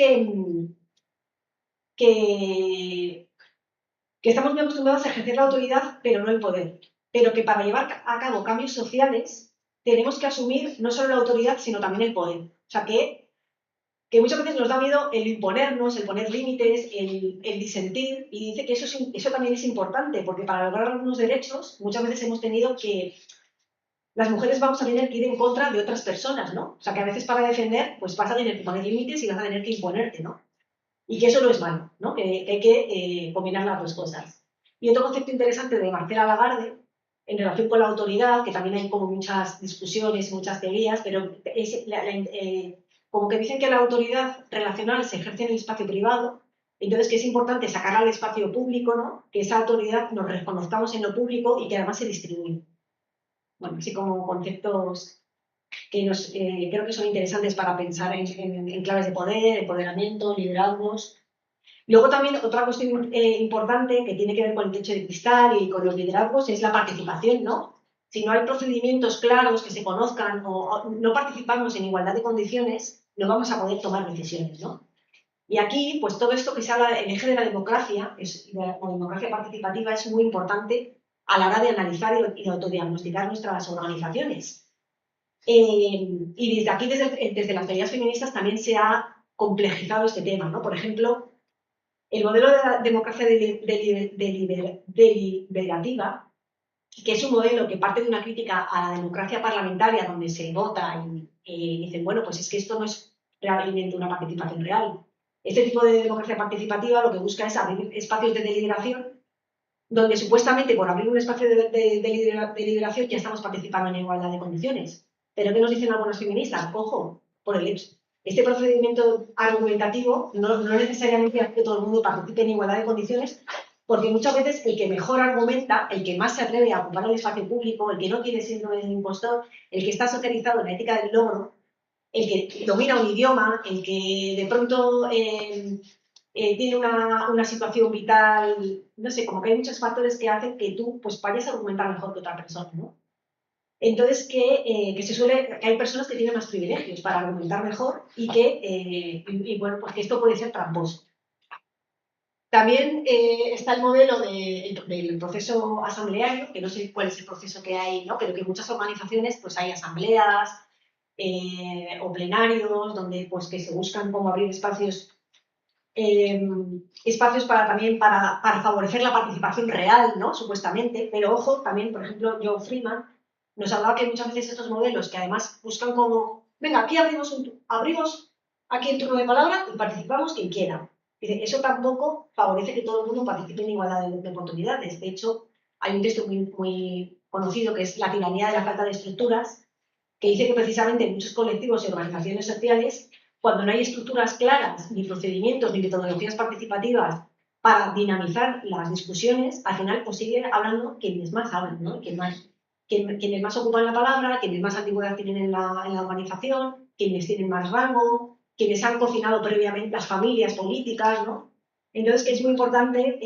S1: que estamos muy acostumbrados a ejercer la autoridad, pero no el poder. Pero que para llevar a cabo cambios sociales tenemos que asumir no solo la autoridad, sino también el poder. O sea que que muchas veces nos da miedo el imponernos, el poner límites, el disentir, y dice que eso también es importante, porque para lograr algunos derechos muchas veces hemos tenido que, las mujeres vamos a tener que ir en contra de otras personas, ¿no? O sea, que a veces para defender, pues vas a tener que poner límites y vas a tener que imponerte, ¿no? Y que eso no es malo, ¿no? Que hay que combinar las dos cosas. Y otro concepto interesante de Marcela Lagarde, en relación con la autoridad, que también hay como muchas discusiones, muchas teorías, pero es como que dicen que la autoridad relacional se ejerce en el espacio privado, entonces que es importante sacarla al espacio público, ¿no? Que esa autoridad nos reconozcamos en lo público y que además se distribuye. Bueno, así como conceptos que creo que son interesantes para pensar en claves de poder, empoderamiento, liderazgos. Luego también otra cuestión importante que tiene que ver con el techo de cristal y con los liderazgos es la participación, ¿no? Si no hay procedimientos claros que se conozcan o no participamos en igualdad de condiciones, no vamos a poder tomar decisiones, ¿no? Y aquí, pues todo esto que se habla, el eje de la democracia, la democracia participativa, es muy importante a la hora de analizar y de autodiagnosticar nuestras organizaciones. Y desde aquí, desde las teorías feministas, también se ha complejizado este tema, ¿no? Por ejemplo, el modelo de la democracia deliberativa, que es un modelo que parte de una crítica a la democracia parlamentaria, donde se vota y dicen, bueno, pues es que esto no es realmente una participación real. Este tipo de democracia participativa lo que busca es abrir espacios de deliberación, donde supuestamente por abrir un espacio de deliberación ya estamos participando en igualdad de condiciones. Pero ¿qué nos dicen algunos feministas? Ojo, por el hecho. Este procedimiento argumentativo no necesariamente hace que todo el mundo participe en igualdad de condiciones, porque muchas veces el que mejor argumenta, el que más se atreve a ocupar el espacio público, el que no tiene síndrome del impostor, el que está socializado en la ética del logro, el que domina un idioma, el que de pronto tiene una situación vital, no sé, como que hay muchos factores que hacen que tú pues vayas a argumentar mejor que otra persona, ¿no? Entonces, que hay personas que tienen más privilegios para argumentar mejor y bueno, pues que esto puede ser tramposo. También está el modelo del proceso asambleario, que no sé cuál es el proceso que hay, ¿no? Pero que en muchas organizaciones pues hay asambleas o plenarios donde pues que se buscan como abrir espacios también para favorecer la participación real, ¿no? Supuestamente, pero ojo, también, por ejemplo, Joe Freeman nos hablaba que muchas veces estos modelos que además buscan como, venga, aquí abrimos aquí el turno de palabra y participamos quien quiera. Dice, eso tampoco favorece que todo el mundo participe en igualdad de oportunidades. De hecho, hay un texto muy conocido que es La tiranía de la falta de estructuras, que dice que precisamente en muchos colectivos y organizaciones sociales, cuando no hay estructuras claras, ni procedimientos, ni metodologías participativas para dinamizar las discusiones, al final pues siguen hablando quienes más hablan, ¿no? Quienes más ocupan la palabra, quienes más antigüedad tienen en la organización, quienes tienen más rango, quienes han cocinado previamente las familias políticas, ¿no? Entonces, que es muy importante,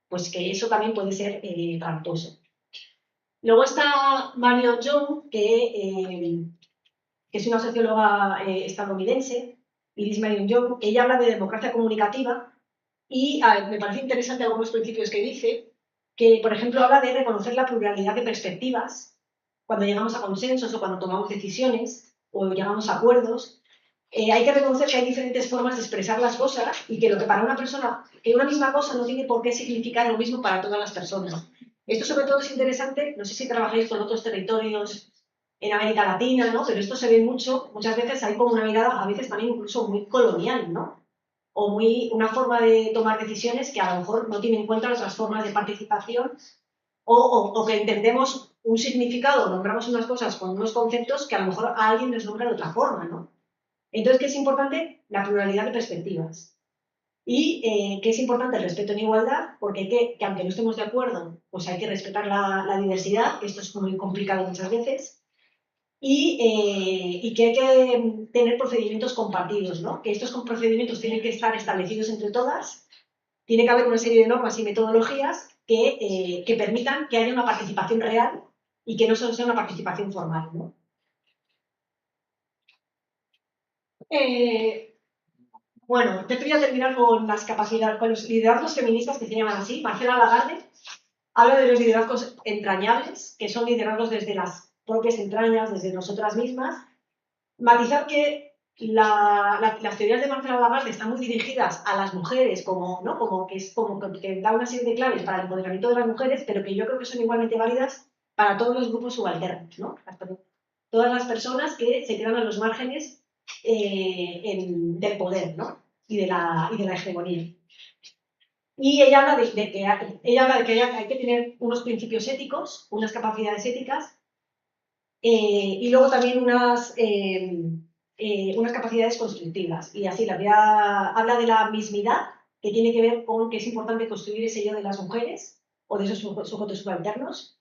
S1: pues que eso también puede ser tramposo. Luego está Marion Young, que es una socióloga estadounidense, Iris Marion Young. Ella habla de democracia comunicativa y me parece interesante algunos principios que dice, que por ejemplo habla de reconocer la pluralidad de perspectivas cuando llegamos a consensos o cuando tomamos decisiones o llegamos a acuerdos. Hay que reconocer que hay diferentes formas de expresar las cosas y que lo que para una persona, que una misma cosa no tiene por qué significar lo mismo para todas las personas. Esto sobre todo es interesante, no sé si trabajáis con otros territorios en América Latina, ¿no? Pero esto se ve muchas veces hay como una mirada, a veces también incluso muy colonial, ¿no? O una forma de tomar decisiones que a lo mejor no tiene en cuenta otras formas de participación o que entendemos un significado, nombramos unas cosas con unos conceptos que a lo mejor a alguien les nombra de otra forma, ¿no? Entonces, ¿qué es importante? La pluralidad de perspectivas. Y que es importante el respeto en igualdad, porque que aunque no estemos de acuerdo, pues hay que respetar la diversidad, que esto es muy complicado muchas veces, y que hay que tener procedimientos compartidos, ¿no? Que estos procedimientos tienen que estar establecidos entre todas, tiene que haber una serie de normas y metodologías que permitan que haya una participación real y que no solo sea una participación formal, ¿no? Bueno, yo quería terminar con las capacidades, con los liderazgos feministas que se llaman así. Marcela Lagarde habla de los liderazgos entrañables, que son liderazgos desde las propias entrañas, desde nosotras mismas. Matizar que las teorías de Marcela Lagarde están muy dirigidas a las mujeres, como que es como que da una serie de claves para el empoderamiento de las mujeres, pero que yo creo que son igualmente válidas para todos los grupos subalternos, ¿no? Todas las personas que se quedan a los márgenes del poder, ¿no? Y de la hegemonía. Y ella habla de que hay que tener unos principios éticos, unas capacidades éticas, y luego también unas capacidades constructivas. Y así habla de la mismidad, que tiene que ver con que es importante construir ese yo de las mujeres o de esos sujetos subalternos,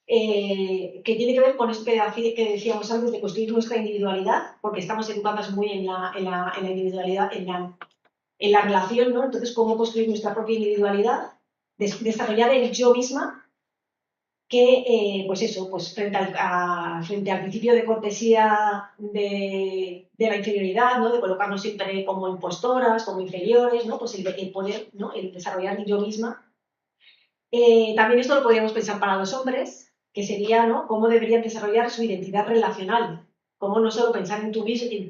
S1: que tiene que ver con esto que decíamos antes de construir nuestra individualidad, porque estamos educadas muy en la individualidad, en la relación, ¿no? Entonces, cómo construir nuestra propia individualidad, desarrollar el yo misma, que, pues eso, pues frente al principio de cortesía de la inferioridad, ¿no? De colocarnos siempre como impostoras, como inferiores, ¿no? Pues el poder, ¿no? El desarrollar yo misma. También esto lo podríamos pensar para los hombres, que sería, ¿no? Cómo deberían desarrollar su identidad relacional. Cómo no solo pensar en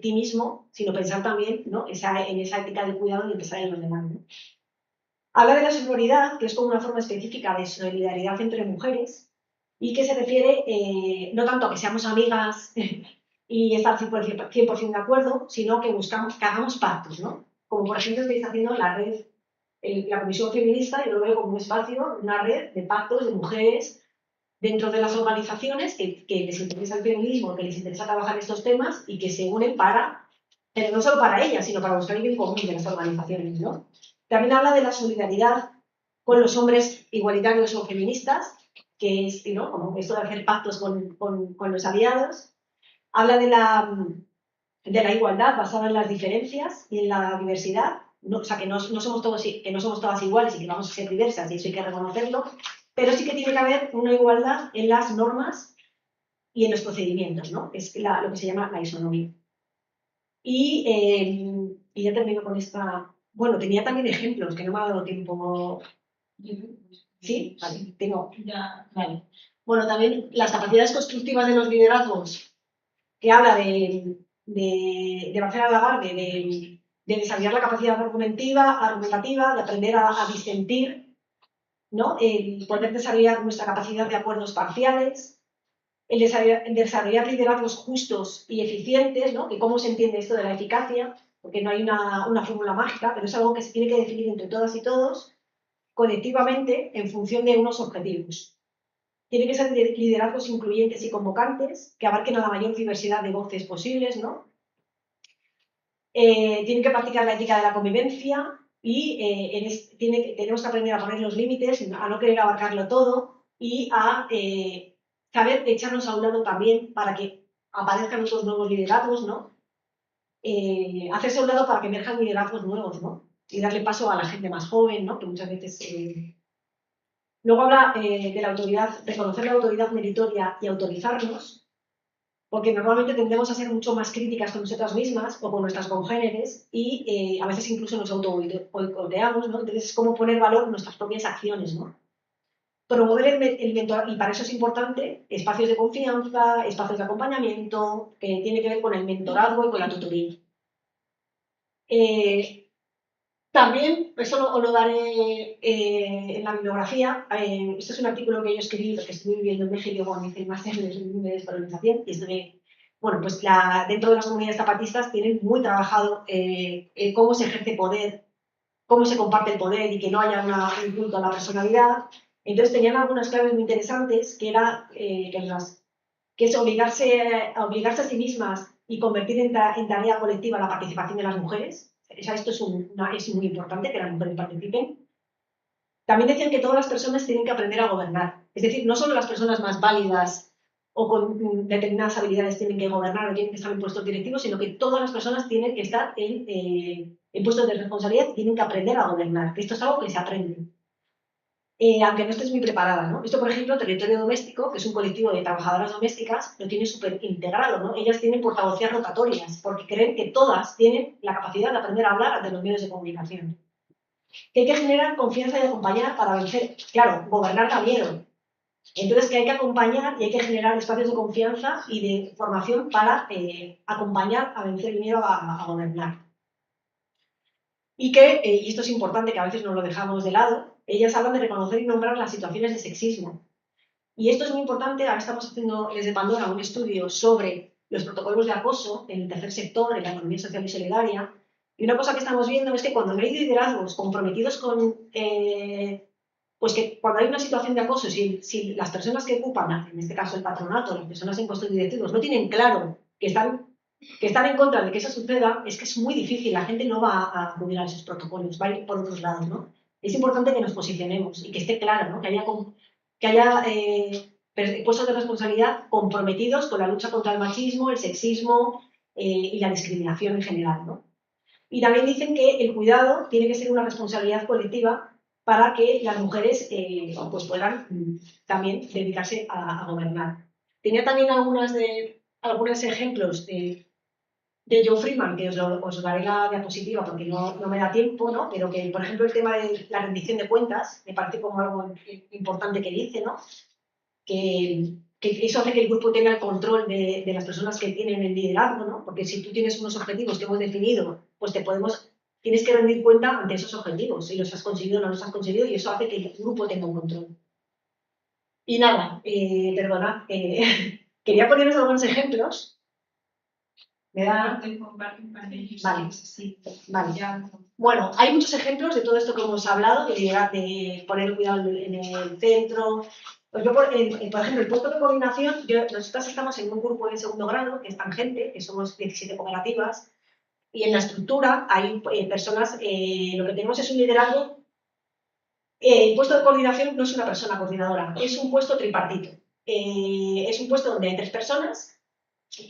S1: ti mismo, sino pensar también, ¿no? En esa ética del cuidado y pensar en los demás, ¿no? Habla de la sororidad, que es como una forma específica de solidaridad entre mujeres, y que se refiere no tanto a que seamos amigas y estar 100% de acuerdo, sino que buscamos que hagamos pactos, ¿no? Como por ejemplo estáis haciendo la red, la Comisión Feminista, yo lo veo como un espacio, una red de pactos de mujeres dentro de las organizaciones que les interesa el feminismo, que les interesa trabajar estos temas y que se unen pero no solo para ellas, sino para buscar el bien común de las organizaciones, ¿no? También habla de la solidaridad con los hombres igualitarios o feministas, que es, ¿no? Como esto de hacer pactos con los aliados. Habla de la igualdad basada en las diferencias y en la diversidad. No, o sea, que no somos todas iguales y que vamos a ser diversas, y eso hay que reconocerlo, pero sí que tiene que haber una igualdad en las normas y en los procedimientos, ¿no? Es lo que se llama la isonomía. Y ya termino con esta. Bueno, tenía también ejemplos que no me ha dado tiempo. ¿Sí? Vale, tengo.
S2: Ya, vale.
S1: Bueno, también las capacidades constructivas de los liderazgos, que habla de Marcela Lagarde, de desarrollar la capacidad argumentativa, de aprender a disentir, ¿no? El poder desarrollar nuestra capacidad de acuerdos parciales, el desarrollar liderazgos justos y eficientes, ¿no? Que cómo se entiende esto de la eficacia, porque no hay una fórmula mágica, pero es algo que se tiene que definir entre todas y todos, colectivamente, en función de unos objetivos. Tiene que ser liderazgos incluyentes y convocantes, que abarquen a la mayor diversidad de voces posibles, ¿no? Tienen que practicar la ética de la convivencia y tenemos que aprender a poner los límites, a no querer abarcarlo todo y a saber echarnos a un lado también para que aparezcan otros nuevos liderazgos, ¿no? Hacerse a un lado para que emerjan liderazgos nuevos, ¿no? Y darle paso a la gente más joven, ¿no? Que muchas veces. Luego habla de la autoridad, reconocer la autoridad meritoria y autorizarnos, porque normalmente tendemos a ser mucho más críticas con nosotras mismas o con nuestras congéneres y a veces incluso nos auto-boicoteamos, ¿no? Entonces es como poner valor en nuestras propias acciones, ¿no? Promover el mentor, y para eso es importante, espacios de confianza, espacios de acompañamiento, que tiene que ver con el mentorazgo y con la tutoría. También, eso os lo daré en la bibliografía. Este es un artículo que yo escribí, porque estuve viviendo en México cuando hice el máster de descolonización, y bueno, pues dentro de las comunidades zapatistas tienen muy trabajado cómo se ejerce poder, cómo se comparte el poder y que no haya un culto a la personalidad. Entonces tenían algunas claves muy interesantes, que es obligarse a sí mismas y convertir en tarea colectiva la participación de las mujeres. O sea, esto es muy importante, que las mujeres participen. También decían que todas las personas tienen que aprender a gobernar. Es decir, no solo las personas más válidas o con determinadas habilidades tienen que gobernar o tienen que estar en puestos directivos, sino que todas las personas tienen que estar en puestos de responsabilidad y tienen que aprender a gobernar. Que esto es algo que se aprende. Aunque no estés muy preparada, ¿no? Esto, por ejemplo, Territorio Doméstico, que es un colectivo de trabajadoras domésticas, lo tiene súper integrado, ¿no? Ellas tienen portavocías rotatorias, porque creen que todas tienen la capacidad de aprender a hablar ante los medios de comunicación. Que hay que generar confianza y acompañar para vencer. Claro, gobernar da miedo, Entonces, que hay que acompañar y hay que generar espacios de confianza y de formación para acompañar a vencer el miedo a gobernar. Y que, y esto es importante, que a veces nos lo dejamos de lado, ellas hablan de reconocer y nombrar las situaciones de sexismo. Y esto es muy importante. Ahora estamos haciendo desde Pandora un estudio sobre los protocolos de acoso en el tercer sector, en la economía social y solidaria. Y una cosa que estamos viendo es que cuando no hay liderazgos comprometidos con, pues que cuando hay una situación de acoso, si las personas que ocupan, en este caso el patronato, las personas en puestos directivos, no tienen claro que están en contra de que eso suceda, es que es muy difícil, la gente no va a acudir a esos protocolos, va a ir por otros lados, ¿no? Es importante que nos posicionemos y que esté claro, ¿no? Que haya puestos de responsabilidad comprometidos con la lucha contra el machismo, el sexismo y la discriminación en general, ¿no? Y también dicen que el cuidado tiene que ser una responsabilidad colectiva para que las mujeres pues puedan también dedicarse a gobernar. Tenía también algunos ejemplos de Joe Freeman, que os daré la diapositiva porque no me da tiempo, ¿no? Pero que, por ejemplo, el tema de la rendición de cuentas me parece como algo importante que dice, ¿no? Que eso hace que el grupo tenga el control de las personas que tienen el liderazgo, ¿no? Porque si tú tienes unos objetivos que hemos definido, pues tienes que rendir cuenta ante esos objetivos, si los has conseguido o no los has conseguido, y eso hace que el grupo tenga un control. Y nada, perdona, quería poneros algunos ejemplos. ¿Me da? Vale, sí, vale. Bueno, hay muchos ejemplos de todo esto que hemos hablado, de poner cuidado en el centro. Pues yo, por ejemplo, el puesto de coordinación, nosotras estamos en un grupo de segundo grado, que es Tangente, que somos 17 cooperativas, y en la estructura hay personas, lo que tenemos es un liderazgo. El puesto de coordinación no es una persona coordinadora, es un puesto tripartito. Es un puesto donde hay 3 personas,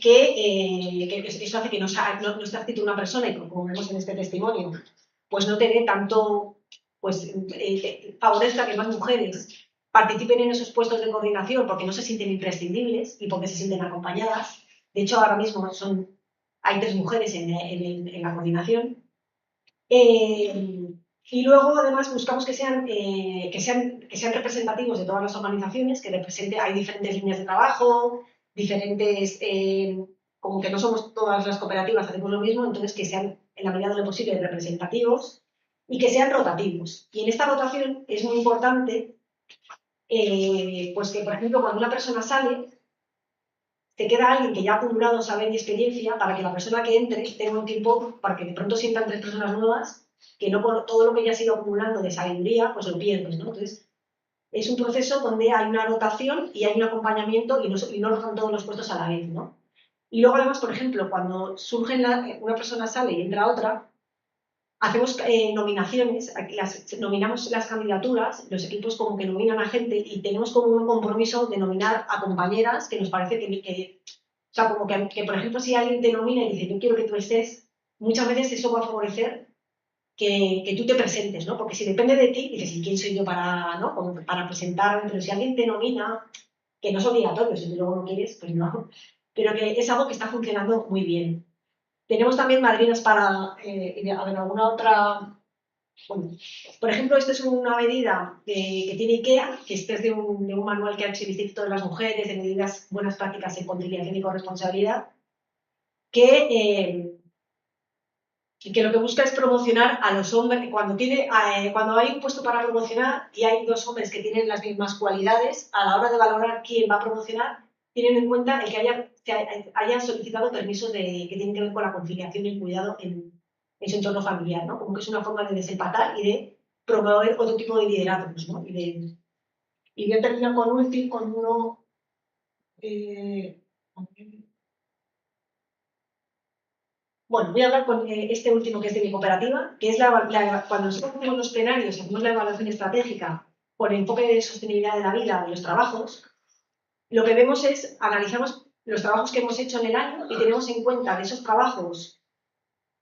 S1: que eso hace que no esté adscrito una persona, y como vemos en este testimonio, pues no tener tanto, pues favorezca que más mujeres participen en esos puestos de coordinación porque no se sienten imprescindibles y porque se sienten acompañadas. De hecho, ahora mismo hay 3 mujeres en la coordinación. Y luego, además, buscamos que sean representativos de todas las organizaciones, hay diferentes líneas de trabajo, diferentes, como que no somos todas las cooperativas, hacemos lo mismo, entonces que sean, en la medida de lo posible, representativos y que sean rotativos. Y en esta rotación es muy importante, pues que, por ejemplo, cuando una persona sale, te queda alguien que ya ha acumulado saber y experiencia para que la persona que entre tenga un tiempo, para que de pronto sientan 3 personas nuevas, que no por todo lo que ya has ido acumulando de sabiduría, pues lo pierdes, ¿no? Entonces, es un proceso donde hay una rotación y hay un acompañamiento y no rotan todos los puestos a la vez, ¿no? Y luego, además, por ejemplo, cuando una persona sale y entra otra, hacemos nominaciones, nominamos las candidaturas, los equipos como que nominan a gente y tenemos como un compromiso de nominar a compañeras que nos parece o sea, como que, por ejemplo, si alguien te nomina y dice, yo quiero que tú estés, muchas veces eso va a favorecer que tú te presentes, ¿no? Porque si depende de ti, dices, ¿y quién soy yo ¿no? Como para presentarme? Pero si alguien te nomina, que no es obligatorio, si tú luego no quieres, pues no. Pero que es algo que está funcionando muy bien. Tenemos también madrinas para, a ver, alguna otra. Bueno, por ejemplo, esta es una medida que tiene IKEA, que este es de un manual que ha hecho el Instituto de las Mujeres, de medidas buenas prácticas en conciliación y corresponsabilidad, que lo que busca es promocionar a los hombres. Cuando hay un puesto para promocionar y hay 2 hombres que tienen las mismas cualidades, a la hora de valorar quién va a promocionar, tienen en cuenta el que haya solicitado permisos que tienen que ver con la conciliación y el cuidado en su entorno familiar, ¿no? Como que es una forma de desempatar y de promover otro tipo de liderazgos, ¿no? Y voy a terminar con uno. Bueno, voy a hablar con este último que es de mi cooperativa, que es cuando nosotros hacemos los plenarios, hacemos la evaluación estratégica por el enfoque de sostenibilidad de la vida, de los trabajos, lo que vemos es, analizamos los trabajos que hemos hecho en el año y tenemos en cuenta de esos trabajos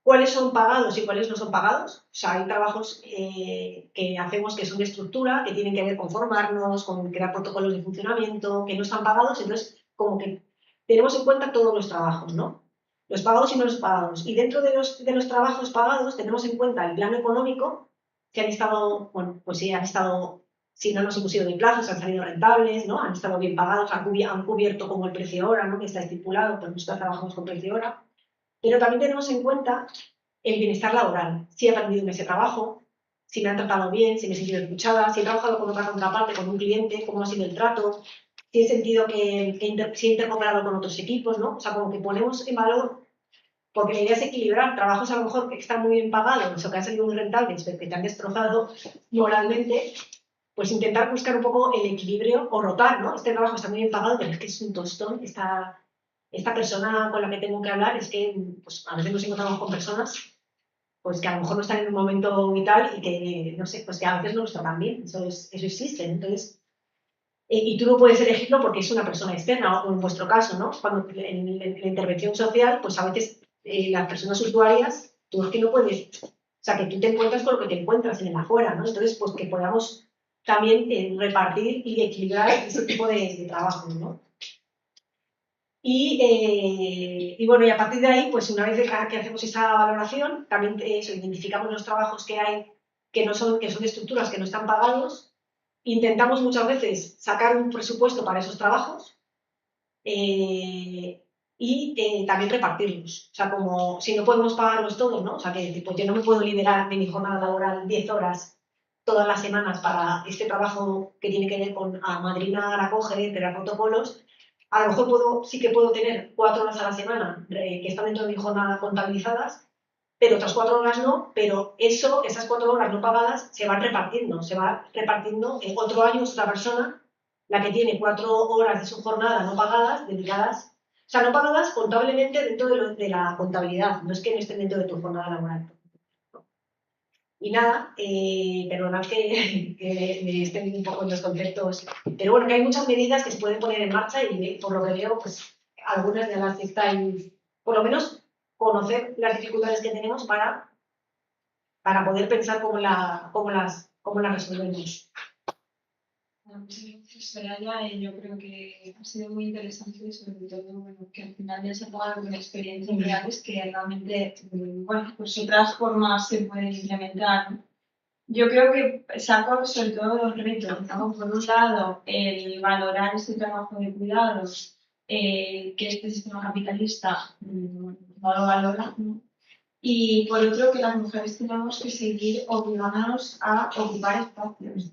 S1: cuáles son pagados y cuáles no son pagados. O sea, hay trabajos que hacemos que son de estructura, que tienen que ver con formarnos, con crear protocolos de funcionamiento, que no están pagados, entonces como que tenemos en cuenta todos los trabajos, ¿no? Los pagados y no los pagados. Y dentro de los trabajos pagados tenemos en cuenta el plano económico, que han estado, bueno, pues sí, han estado si no nos hemos ido de plazos, han salido rentables, ¿no? Han estado bien pagados, han cubierto como el precio hora, ¿no? Que está estipulado, pues nosotros trabajamos con precio hora. Pero también tenemos en cuenta el bienestar laboral, si he aprendido en ese trabajo, si me han tratado bien, si me he sentido escuchada, si he trabajado con otra contraparte, con un cliente, cómo ha sido el trato, si he sentido si he intercambiado con otros equipos, ¿no? O sea, como que ponemos en valor, porque la idea es equilibrar trabajos a lo mejor que están muy bien pagados o que han salido muy rentables, pero que te han destrozado moralmente, pues intentar buscar un poco el equilibrio o rotar, ¿no? Este trabajo está muy bien pagado, pero es que es un tostón, esta persona con la que tengo que hablar es que pues, a veces nos encontramos con personas pues que a lo mejor no están en un momento vital y que, no sé, pues que a veces no nos tratan bien, eso existe. Entonces, y tú no puedes elegirlo porque es una persona externa, o en vuestro caso, ¿no? Cuando en la intervención social, pues a veces las personas usuarias, tú es que no puedes, o sea, que tú te encuentras con lo que te encuentras en el afuera, ¿no? Entonces, pues que podamos también repartir y equilibrar ese tipo de trabajo, ¿no? Y bueno, y a partir de ahí, pues una vez que hacemos esa valoración, también eso, identificamos los trabajos que hay que son de estructuras que no están pagados, intentamos muchas veces sacar un presupuesto para esos trabajos y también repartirlos. O sea, como si no podemos pagarlos todos, ¿no? O sea, que tipo, yo no me puedo liberar de mi jornada laboral 10 horas todas las semanas para este trabajo que tiene que ver con amadrinar, acoger, crear protocolos. A lo mejor sí que puedo tener 4 horas a la semana que están dentro de mi jornada contabilizadas, pero otras 4 horas no, pero esas 4 horas no pagadas se van repartiendo en otro año es otra persona la que tiene 4 horas de su jornada no pagadas, dedicadas, o sea, no pagadas contablemente dentro de la contabilidad, no es que no estén dentro de tu jornada laboral. Y nada, perdonad que me estén un poco en los conceptos, pero bueno, que hay muchas medidas que se pueden poner en marcha y por lo que veo, pues algunas de las que estáis, por lo menos conocer las dificultades que tenemos para poder pensar cómo las resolvemos.
S3: Muchas gracias, Soraya. Yo creo que ha sido muy interesante y sobre todo bueno, que al final ya se ha jugado con experiencias reales que realmente, bueno, pues otras formas se pueden implementar, ¿no? Yo creo que saco sobre todo los retos, ¿no? Por un lado, el valorar este trabajo de cuidados, que este sistema capitalista no lo valora, ¿no? Y por otro, que las mujeres tenemos que seguir obligándonos a ocupar espacios.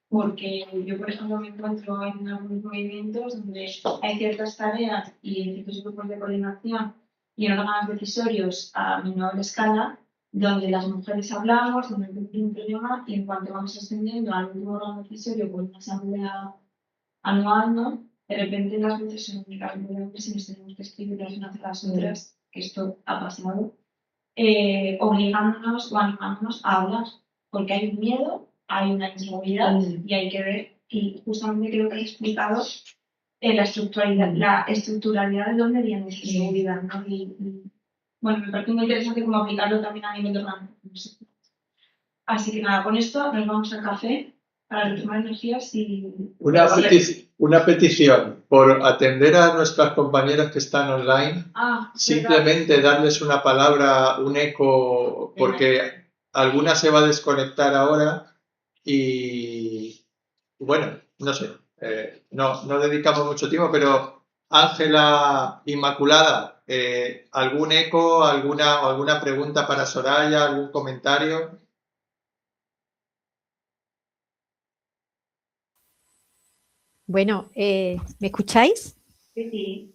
S3: Porque yo, por ejemplo, me encuentro en algunos movimientos donde hay ciertas tareas y en ciertos grupos de coordinación y en órganos decisorios a menor escala, donde las mujeres hablamos, donde hay un problema y en cuanto vamos ascendiendo al último órgano decisorio con una asamblea anual, ¿no? De repente las voces son únicas, hombres y nos tenemos que escribir las unas a las otras, que esto ha pasado, obligándonos o animándonos a hablar, porque hay un miedo, hay una inseguridad y hay que ver, y justamente creo que he explicado la estructuralidad de dónde viene esa inseguridad, ¿no? Bueno, me parece muy interesante cómo aplicarlo también a nivel de organización. Así que nada, con esto nos vamos al café para retomar energías y...
S4: Una petición por atender a nuestras compañeras que están online, simplemente darles una palabra, un eco, porque alguna se va a desconectar ahora y bueno, no sé, no dedicamos mucho tiempo, pero Ángela, Inmaculada, ¿algún eco, alguna pregunta para Soraya, algún comentario?
S5: Bueno, ¿me escucháis?
S1: Sí.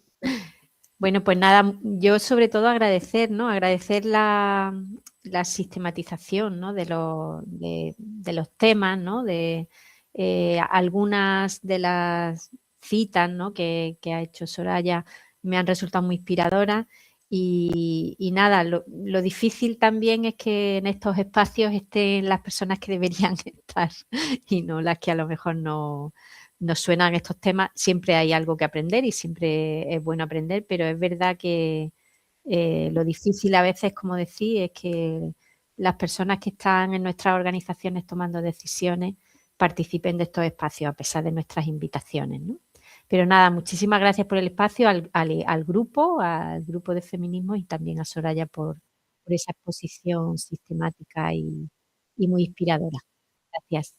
S5: Bueno, pues nada, yo sobre todo agradecer, ¿no? Agradecer la sistematización, ¿no? de los temas, ¿no? De algunas de las citas, ¿no? que ha hecho Soraya me han resultado muy inspiradoras y nada, lo difícil también es que en estos espacios estén las personas que deberían estar y no las que a lo mejor no nos suenan estos temas. Siempre hay algo que aprender y siempre es bueno aprender, pero es verdad que lo difícil a veces, como decía, es que las personas que están en nuestras organizaciones tomando decisiones participen de estos espacios a pesar de nuestras invitaciones, ¿no? Pero nada, muchísimas gracias por el espacio al grupo de feminismo y también a Soraya por esa exposición sistemática y muy inspiradora. Gracias.